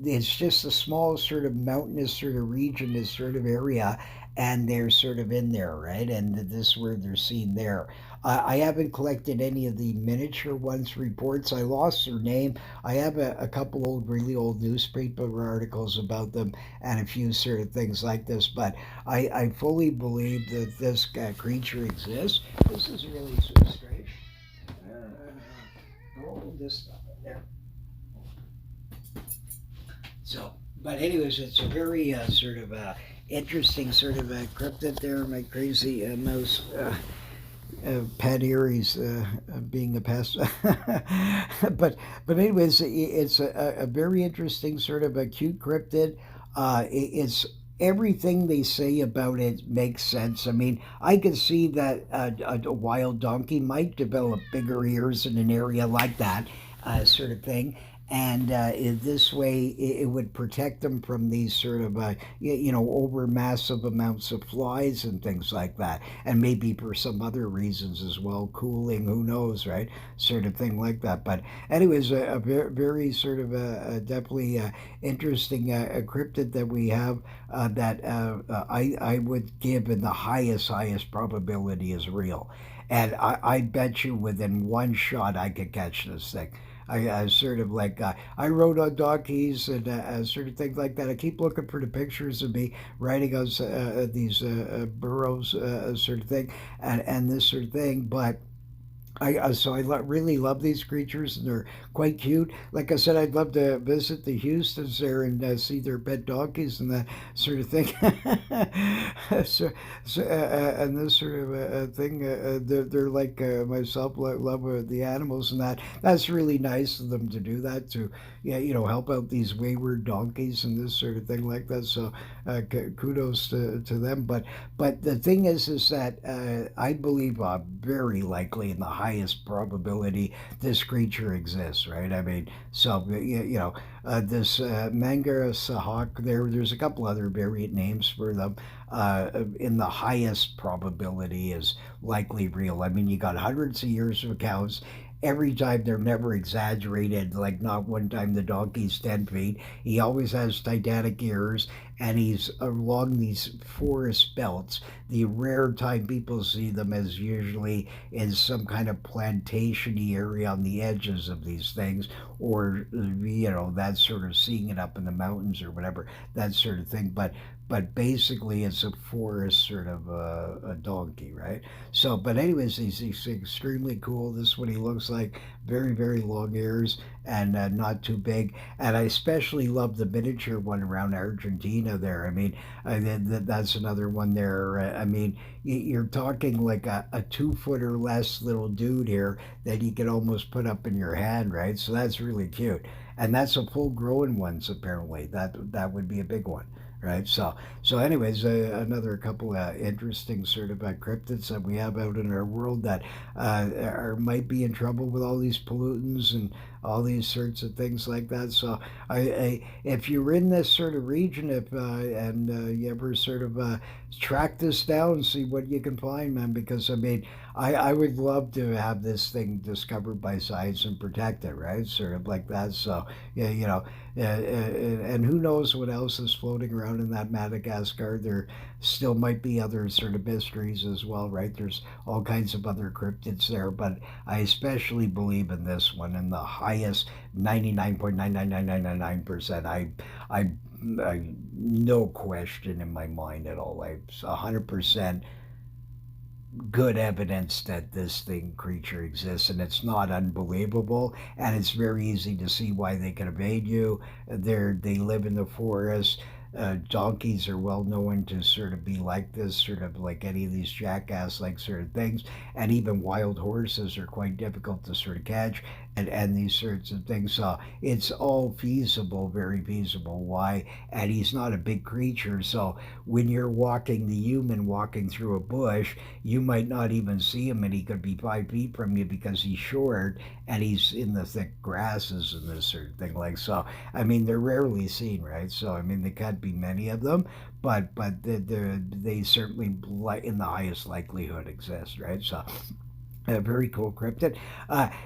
It's just a small sort of mountainous sort of region, this sort of area, and they're sort of in there, right? And this is where they're seen there. I haven't collected any of the miniature ones reports. I lost their name. I have a couple old, really old newspaper articles about them and a few sort of things like this. But I fully believe that this creature exists. This is really sort of strange. All this stuff in there. So, but anyways, it's a very sort of interesting sort of cryptid there. My crazy mouse. Pat Erie's being a pest, but anyways, it's a very interesting sort of a cute cryptid. It's everything they say about it makes sense. I mean, I could see that a wild donkey might develop bigger ears in an area like that, sort of thing. and in this way it would protect them from these sort of over massive amounts of flies and things like that, and maybe for some other reasons as well, cooling, who knows, right? Sort of thing like that. But anyways, a very, very sort of definitely interesting cryptid that we have that I would give in the highest probability is real. And I bet you within one shot I could catch this thing. I sort of like I rode on donkeys and sort of things like that. I keep looking for the pictures of me riding on these burros, sort of thing, and this sort of thing. But really love these creatures, and they're quite cute. Like I said, I'd love to visit the Houstons there and see their pet donkeys and that sort of thing. And this sort of thing, they're like myself, love the animals and that. That's really nice of them to do that, to yeah, help out these wayward donkeys and this sort of thing like that. So kudos to them. But the thing is that I believe very likely in the highest probability this creature exists, right? I mean, so this Mangara Sahak. There's a couple other variant names for them. In the highest probability is likely real. I mean, you got hundreds of years of accounts. Every time they're never exaggerated, like not one time the donkey's 10 feet. He always has titanic ears, and he's along these forest belts. The rare time people see them is usually in some kind of plantation-y area on the edges of these things, or that sort of seeing it up in the mountains or whatever, that sort of thing. But basically it's a forest sort of a donkey, right? So, but anyways, he's extremely cool. This is what he looks like. Very, very long ears and not too big. And I especially love the miniature one around Argentina there. I mean, that's another one there. I mean, you're talking like a 2 foot or less little dude here that you can almost put up in your hand, right? So that's really cute. And that's a full grown ones apparently. That would be a big one, right? So anyways, another couple of interesting sort of cryptids that we have out in our world that might be in trouble with all these pollutants and all these sorts of things like that. So if you're in this sort of region, if and you ever sort of track this down, see what you can find, man, because I mean, I would love to have this thing discovered by science and protected, right? Sort of like that. So yeah, and who knows what else is floating around in that Madagascar. There still might be other sort of mysteries as well, right? There's all kinds of other cryptids there, but I especially believe in this one in the highest 99.99999%. I no question in my mind at all. I 100% good evidence that this thing creature exists, and it's not unbelievable, and it's very easy to see why they can evade you. They live in the forest. Donkeys are well known to sort of be like this, sort of like any of these jackass like sort of things, and even wild horses are quite difficult to sort of catch, and these sorts of things. So it's all feasible, very feasible. Why? And he's not a big creature, so when you're walking, the human walking through a bush, you might not even see him, and he could be 5 feet from you because he's short and he's in the thick grasses and this sort of thing. Like so, I mean, they're rarely seen, right? So I mean, there can't be many of them, but they certainly in the highest likelihood exist, right? So a very cool cryptid.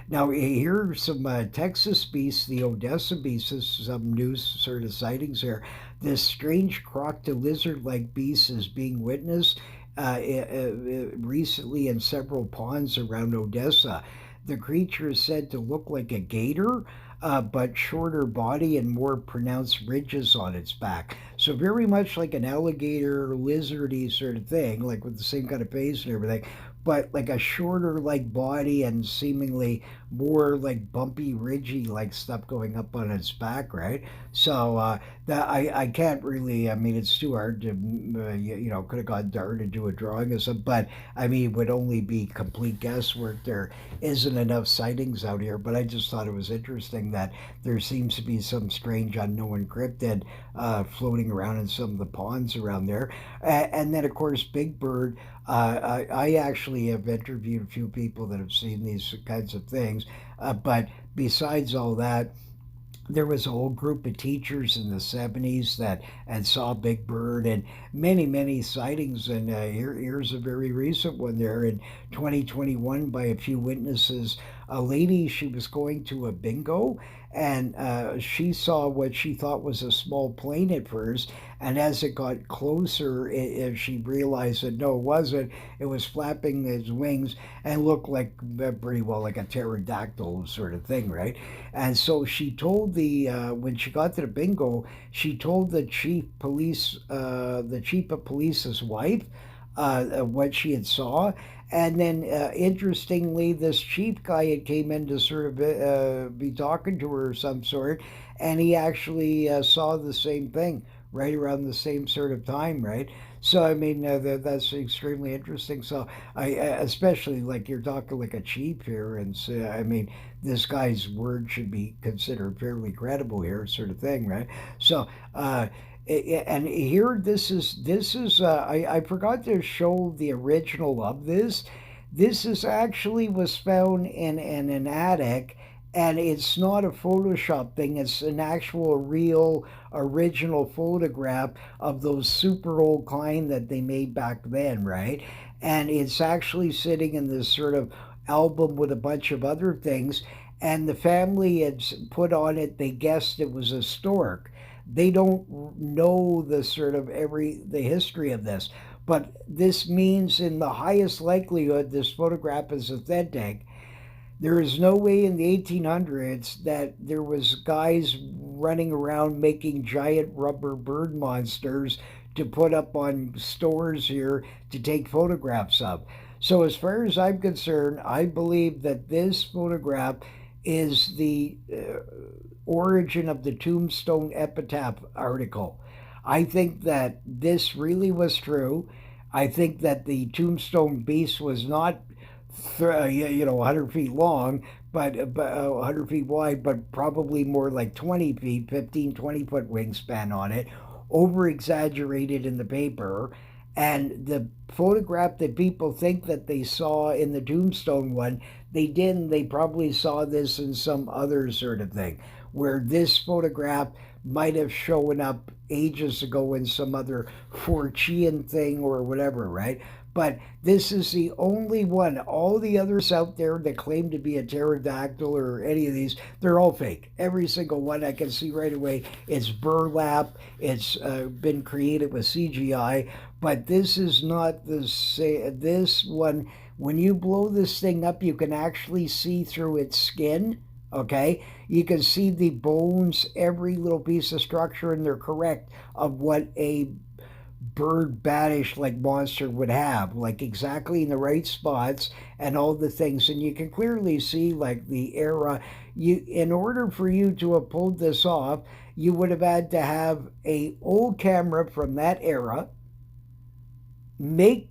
Now, here are some Texas beasts, the Odessa beasts. This is some news sort of sightings here. This strange crocodile lizard like beast is being witnessed recently in several ponds around Odessa. The creature is said to look like a gator, but shorter body and more pronounced ridges on its back. So very much like an alligator, lizardy sort of thing, like with the same kind of face and everything, but like a shorter like body and seemingly more like bumpy, ridgy like stuff going up on its back, right? So that I can't really. I mean, it's too hard to could have gone darn to do a drawing or something, but I mean, it would only be complete guesswork. There isn't enough sightings out here, but I just thought it was interesting that there seems to be some strange unknown cryptid floating around in some of the ponds around there. And then, of course, Big Bird. I actually have interviewed a few people that have seen these kinds of things. But besides all that, there was a whole group of teachers in the 70s that and saw Big Bird and many sightings. And here's a very recent one there in 2021 by a few witnesses. A lady, she was going to a bingo, and she saw what she thought was a small plane at first. And as it got closer, she realized that no, it wasn't. It was flapping its wings and looked like pretty well like a pterodactyl sort of thing, right? And so she told when she got to the bingo, she told the chief of police's wife, what she had saw. And then, interestingly, this chief guy had came in to sort of be talking to her of some sort, and he actually saw the same thing right around the same sort of time, right? So I mean, that's extremely interesting. So especially like you're talking like a chief here, and so, I mean, this guy's word should be considered fairly credible here, sort of thing, right? So, and here, I forgot to show the original of this. This is actually was found in an attic, and it's not a Photoshop thing. It's an actual, real, original photograph of those super old kind that they made back then, right? And it's actually sitting in this sort of album with a bunch of other things. And the family had put on it. They guessed it was a stork. They don't know the sort of the history of this, but this means in the highest likelihood this photograph is authentic. There is no way in the 1800s that there was guys running around making giant rubber bird monsters to put up on stores here to take photographs of. So as far as I'm concerned, I believe that this photograph is the origin of the Tombstone Epitaph article. I think that this really was true. I think that the Tombstone Beast was not, 100 feet long, but 100 feet wide, but probably more like 20 feet, 15, 20-foot wingspan on it, over exaggerated in the paper. And the photograph that people think that they saw in the Tombstone one, they didn't. They probably saw this in some other sort of thing, where this photograph might have shown up ages ago in some other 4Chian thing or whatever, right? But this is the only one. All the others out there that claim to be a pterodactyl or any of these, they're all fake. Every single one I can see right away. It's burlap. It's been created with CGI. But this is not the same. This one, when you blow this thing up, you can actually see through its skin. Okay, you can see the bones, every little piece of structure, and they're correct of what a bird batish like monster would have, like exactly in the right spots and all the things. And you can clearly see like the era. You, in order for you to have pulled this off, you would have had to have a old camera from that era, make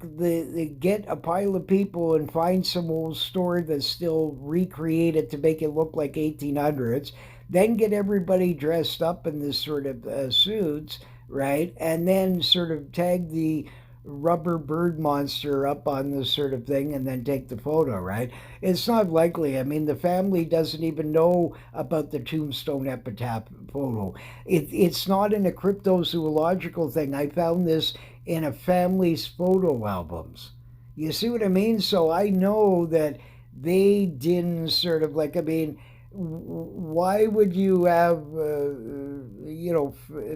get a pile of people and find some old store that's still recreated to make it look like 1800s, then get everybody dressed up in this sort of suits, right? And then sort of tag the rubber bird monster up on this sort of thing and then take the photo, right? It's not likely. I mean, the family doesn't even know about the Tombstone Epitaph photo. It's not in a cryptozoological thing. I found this in a family's photo albums. You see what I mean? So I know that they didn't sort of like, I mean, why would you have,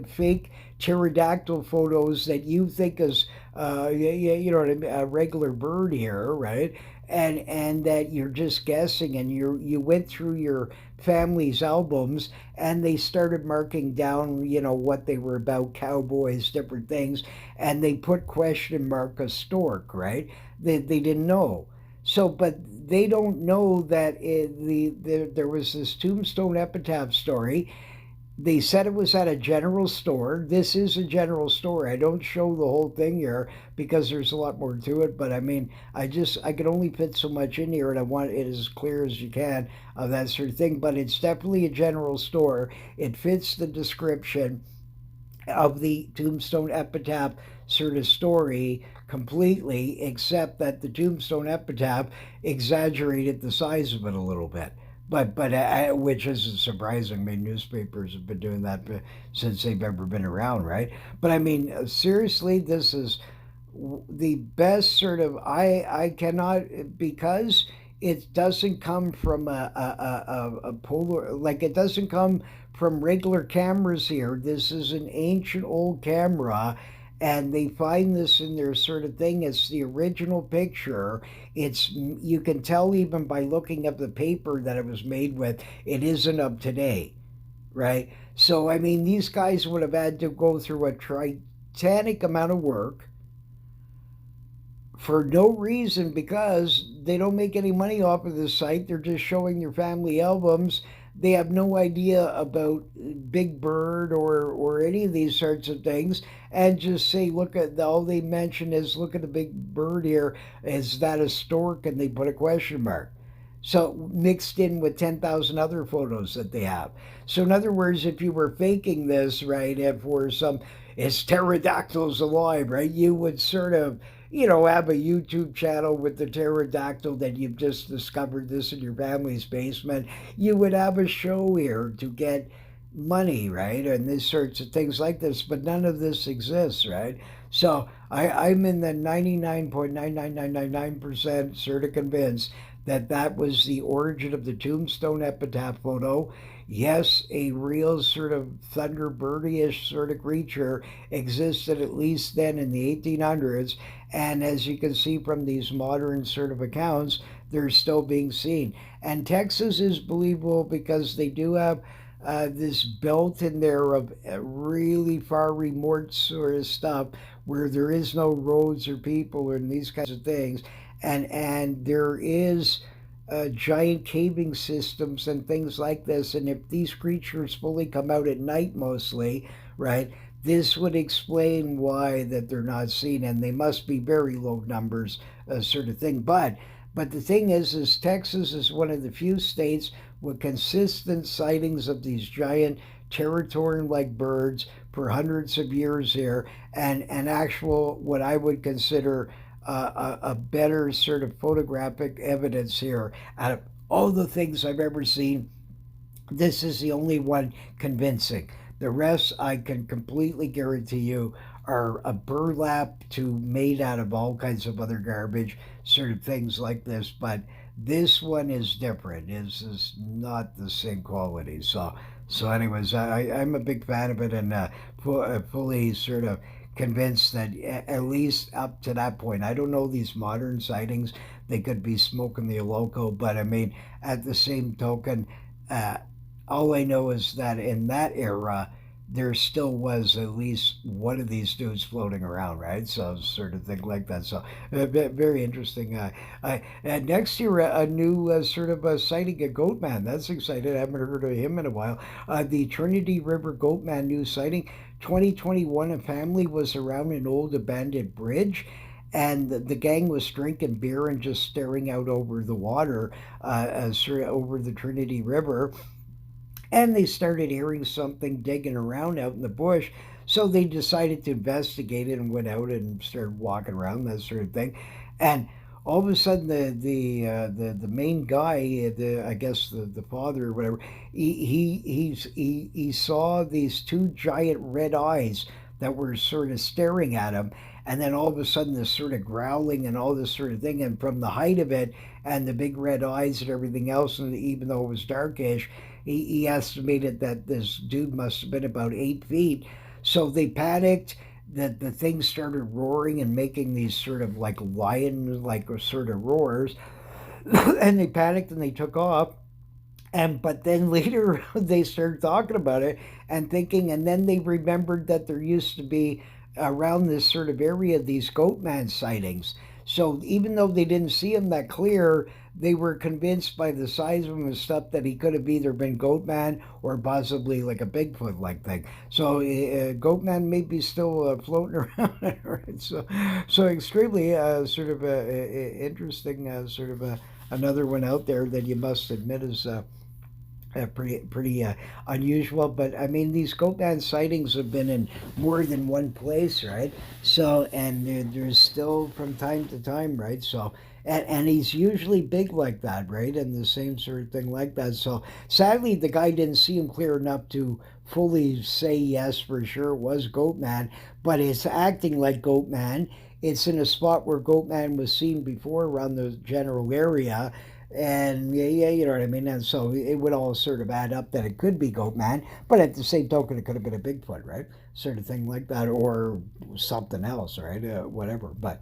fake pterodactyl photos that you think is, what I mean, a regular bird here, right? And that you're just guessing, and you went through your family's albums and they started marking down, what they were about, cowboys, different things, and they put question mark a stork, right? They didn't know. So, but they don't know that there was this Tombstone Epitaph story. They said it was at a general store. This is a general store. I don't show the whole thing here because there's a lot more to it. But I mean, I can only fit so much in here, and I want it as clear as you can of that sort of thing. But it's definitely a general store. It fits the description of the Tombstone Epitaph sort of story completely, except that the Tombstone Epitaph exaggerated the size of it a little bit. which isn't surprising. I mean, newspapers have been doing that since they've ever been around, right? But I mean, seriously, this is the best sort of I cannot, because it doesn't come from a polar, like it doesn't come from regular cameras here. This is an ancient old camera, and they find this in their sort of thing. It's the original picture. It's, you can tell even by looking at the paper that it was made with. It isn't of today, right? So I mean, these guys would have had to go through a titanic amount of work for no reason, because they don't make any money off of this site. They're just showing their family albums. They have no idea about Big Bird or any of these sorts of things, and just say, look at, all they mention is, look at the big bird here. Is that a stork? And they put a question mark. So mixed in with 10,000 other photos that they have. So in other words, if you were faking this, right, if for some, is pterodactyls alive, right, you would sort of, have a YouTube channel with the pterodactyl that you've just discovered this in your family's basement. You would have a show here to get money, right? And these sorts of things like this, but none of this exists, right? So I'm in the 99.99999% sort of convinced that that was the origin of the tombstone epitaph photo. Yes, a real sort of thunderbirdy-ish sort of creature existed at least then in the 1800s, and as you can see from these modern sort of accounts, they're still being seen. And Texas is believable because they do have this belt in there of really far remote sort of stuff where there is no roads or people and these kinds of things, and there is giant caving systems and things like this. And if these creatures fully come out at night, mostly, right, this would explain why that they're not seen, and they must be very low numbers, sort of thing. But the thing is Texas is one of the few states with consistent sightings of these giant territorial-like birds for hundreds of years here, and actual, what I would consider a better sort of photographic evidence here. Out of all the things I've ever seen, this is the only one convincing. The rest, I can completely guarantee you, are a burlap to made out of all kinds of other garbage, sort of things like this. But this one is different. This is not the same quality. Anyways, I'm a big fan of it, and fully sort of convinced that at least up to that point, I don't know these modern sightings. They could be smoking the loco, but I mean, at the same token, uh, all I know is that in that era, there still was at least one of these dudes floating around, right? So sort of thing like that. So very interesting. Next year, a new sort of sighting of Goatman. That's exciting. I haven't heard of him in a while. The Trinity River Goatman new sighting. 2021, a family was around an old abandoned bridge, and the gang was drinking beer and just staring out over the water, sort of over the Trinity River, and they started hearing something digging around out in the bush. So they decided to investigate it and went out and started walking around, that sort of thing. And all of a sudden, the main guy, I guess the father or whatever, he saw these two giant red eyes that were sort of staring at him. And then all of a sudden, this sort of growling and all this sort of thing. And from the height of it, and the big red eyes and everything else, and even though it was darkish, he estimated that this dude must have been about 8 feet. So they panicked. That the thing started roaring and making these sort of like lion like sort of roars, and they panicked and they took off. And but then later they started talking about it and thinking, and then they remembered that there used to be around this sort of area these goatman sightings. So even though they didn't see him that clear, they were convinced by the size of him and stuff that he could have either been goatman or possibly like a Bigfoot like thing. So goatman may be still floating around. Right? So extremely sort of interesting, sort of another one out there that you must admit is pretty unusual. But I mean, these Goatman sightings have been in more than one place, right? So, and there's still from time to time, right? So, and he's usually big like that, right? And the same sort of thing like that. So sadly, the guy didn't see him clear enough to fully say yes for sure it was Goat Man, but it's acting like Goat Man. It's in a spot where Goat Man was seen before around the general area. And yeah, yeah, you know what I mean? And so it would all sort of add up that it could be Goat Man, but at the same token, it could have been a Bigfoot, right? Sort of thing like that, or something else, right? Whatever. But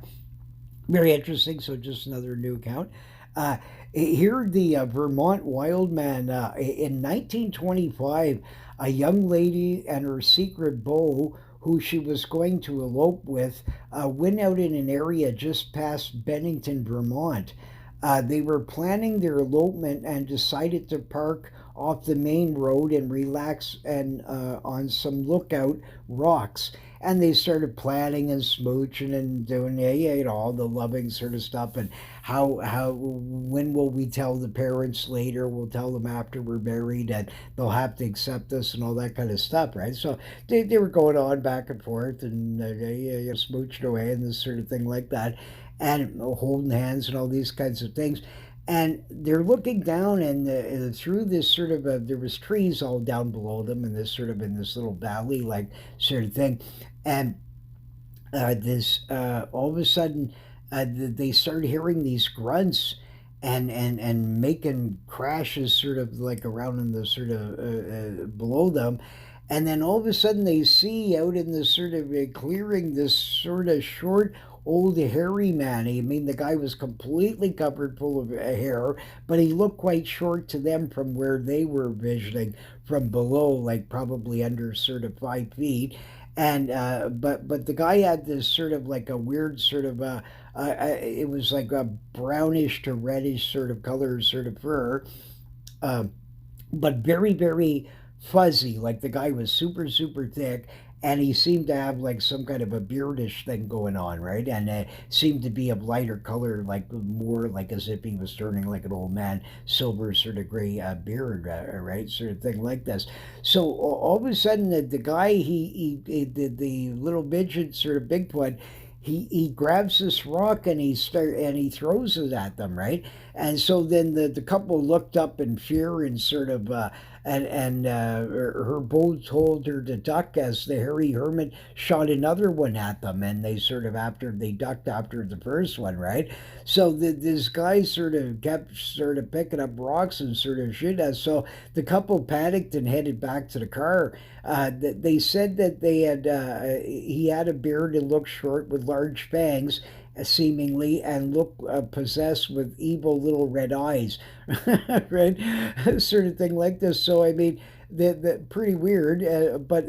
very interesting. So just another new account. Uh, Here, the Vermont wild man in 1925, a young lady and her secret beau, who she was going to elope with, went out in an area just past Bennington, Vermont. They were planning their elopement and decided to park off the main road and relax and on some lookout rocks, and they started planning and smooching and doing all the loving sort of stuff. And how when will we tell the parents later? We'll tell them after we're married, and they'll have to accept us and all that kind of stuff, right? So they were going on back and forth and smooching away and this sort of thing like that, and holding hands and all these kinds of things. And they're looking down, and through this sort of there was trees all down below them, and this sort of in this little valley like sort of thing. And this all of a sudden they started hearing these grunts and making crashes sort of like around in the sort of below them. And then all of a sudden they see out in this sort of clearing this sort of short old hairy man. I mean, the guy was completely covered full of hair, but he looked quite short to them from where they were visioning from below, like probably under sort of 5 feet. And but the guy had this sort of like a weird sort of it was like a brownish to reddish sort of color sort of fur, um, but very, very fuzzy. Like the guy was super, super thick, and he seemed to have like some kind of a beardish thing going on, right? And seemed to be of lighter color, like more like as if he was turning like an old man, silver sort of gray beard, right? Sort of thing like this. So all of a sudden, the guy, the little midget sort of Bigfoot, he grabs this rock and he throws it at them, right? And so then the couple looked up in fear and sort of and her beau told her to duck as the hairy hermit shot another one at them, and they sort of after they ducked after the first one, right? So this guy sort of kept sort of picking up rocks and sort of shit. So the couple panicked and headed back to the car. They said that they had he had a beard and looked short with large fangs, seemingly, and looked possessed with evil little red eyes, right? Sort of thing like this. So I mean, the pretty weird, but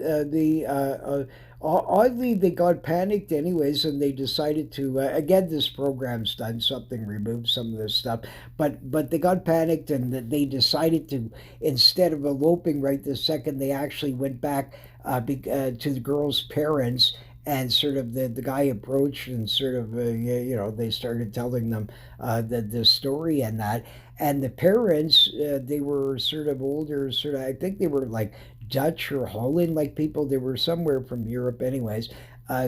oddly they got panicked anyways, and they decided to again, this program's done something, remove some of this stuff, but they got panicked, and they decided to, instead of eloping right this second, they actually went back to the girl's parents, and sort of the guy approached and sort of they started telling them the story and that. And the parents, they were sort of older, sort of, I think they were like Dutch or Holland like people, they were somewhere from Europe anyways,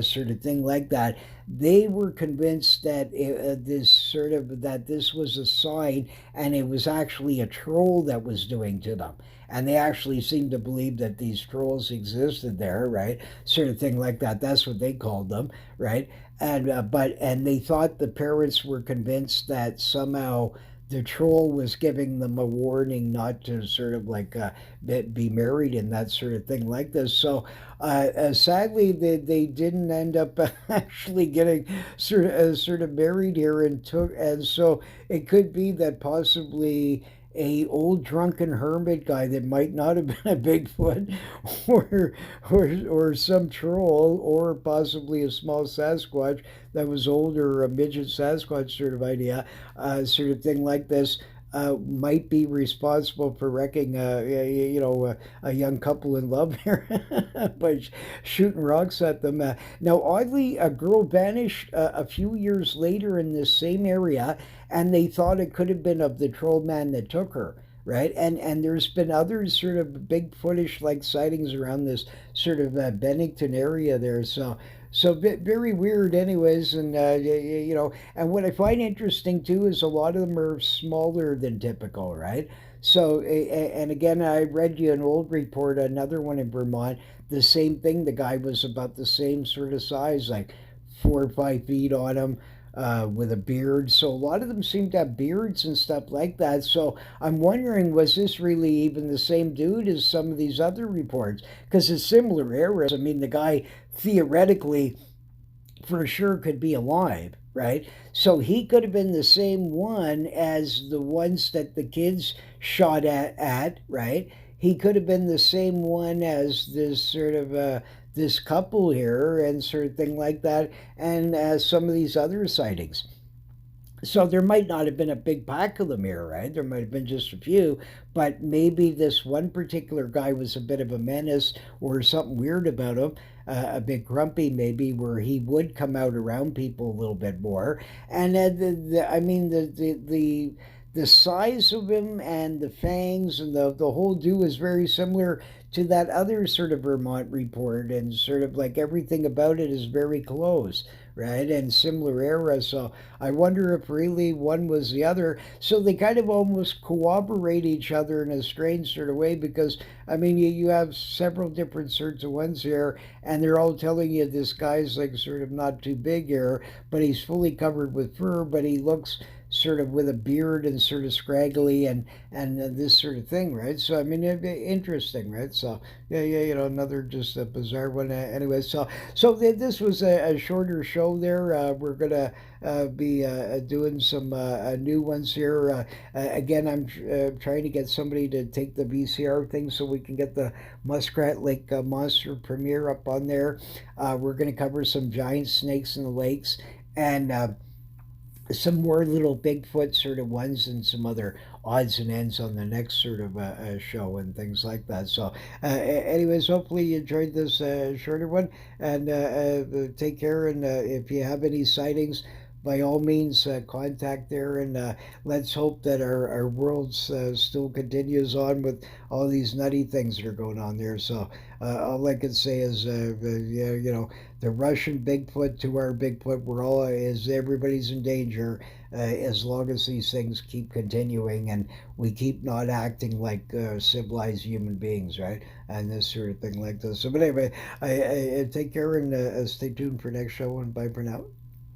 sort of thing like that. They were convinced that this sort of that this was a sign, and it was actually a troll that was doing to them, and they actually seemed to believe that these trolls existed there, right? Sort of thing like that. That's what they called them, right? And they thought the parents were convinced that somehow the troll was giving them a warning not to sort of like be married and that sort of thing like this. So sadly, they didn't end up actually getting sort of married here, and so it could be that possibly a old drunken hermit guy that might not have been a Bigfoot, or or some troll, or possibly a small Sasquatch that was older, a midget Sasquatch sort of idea, sort of thing like this. Might be responsible for wrecking, a young couple in love here by shooting rocks at them. Now, oddly, a girl vanished a few years later in this same area, and they thought it could have been of the troll man that took her. right? And there's been other sort of big footish like sightings around this sort of Bennington area there. So very weird, anyways. And you know, and what I find interesting too is a lot of them are smaller than typical, right? So and again, I read you an old report, another one in Vermont. The same thing. The guy was about the same sort of size, like 4 or 5 feet on him. With a beard, so a lot of them seem to have beards and stuff like that. So I'm wondering, was this really even the same dude as some of these other reports? Because it's similar eras. I mean, the guy theoretically for sure could be alive, right? So he could have been the same one as the ones that the kids shot at, right? He could have been the same one as this sort of this couple here and sort of thing like that, and as some of these other sightings. So there might not have been a big pack of them here, right? There might have been just a few, but maybe this one particular guy was a bit of a menace or something weird about him, a bit grumpy maybe, where he would come out around people a little bit more. And I mean the size of him and the fangs and the whole do is very similar to that other sort of Vermont report, and sort of like everything about it is very close, right? And similar era. So I wonder if really one was the other. So they kind of almost corroborate each other in a strange sort of way, because I mean you have several different sorts of ones here, and they're all telling you this guy's like sort of not too big here, but he's fully covered with fur, but he looks sort of with a beard and sort of scraggly and this sort of thing, right? So I mean, it'd be interesting, right? So yeah, you know, another just a bizarre one. Anyway, this was a shorter show there. We're gonna be doing some new ones here. Again, I'm trying to get somebody to take the VCR thing so we can get the Muskrat Lake Monster premiere up on there. We're going to cover some giant snakes in the lakes, and some more little Bigfoot sort of ones, and some other odds and ends on the next sort of show and things like that. So, anyways, hopefully you enjoyed this shorter one, and take care. And if you have any sightings, by all means, contact there, and let's hope that our world still continues on with all these nutty things that are going on there. So, all I can say is, yeah, you know, the Russian Bigfoot to our Bigfoot, we're all is everybody's in danger as long as these things keep continuing and we keep not acting like civilized human beings, right? And this sort of thing like this. So, but anyway, I take care and stay tuned for next show, and bye for now.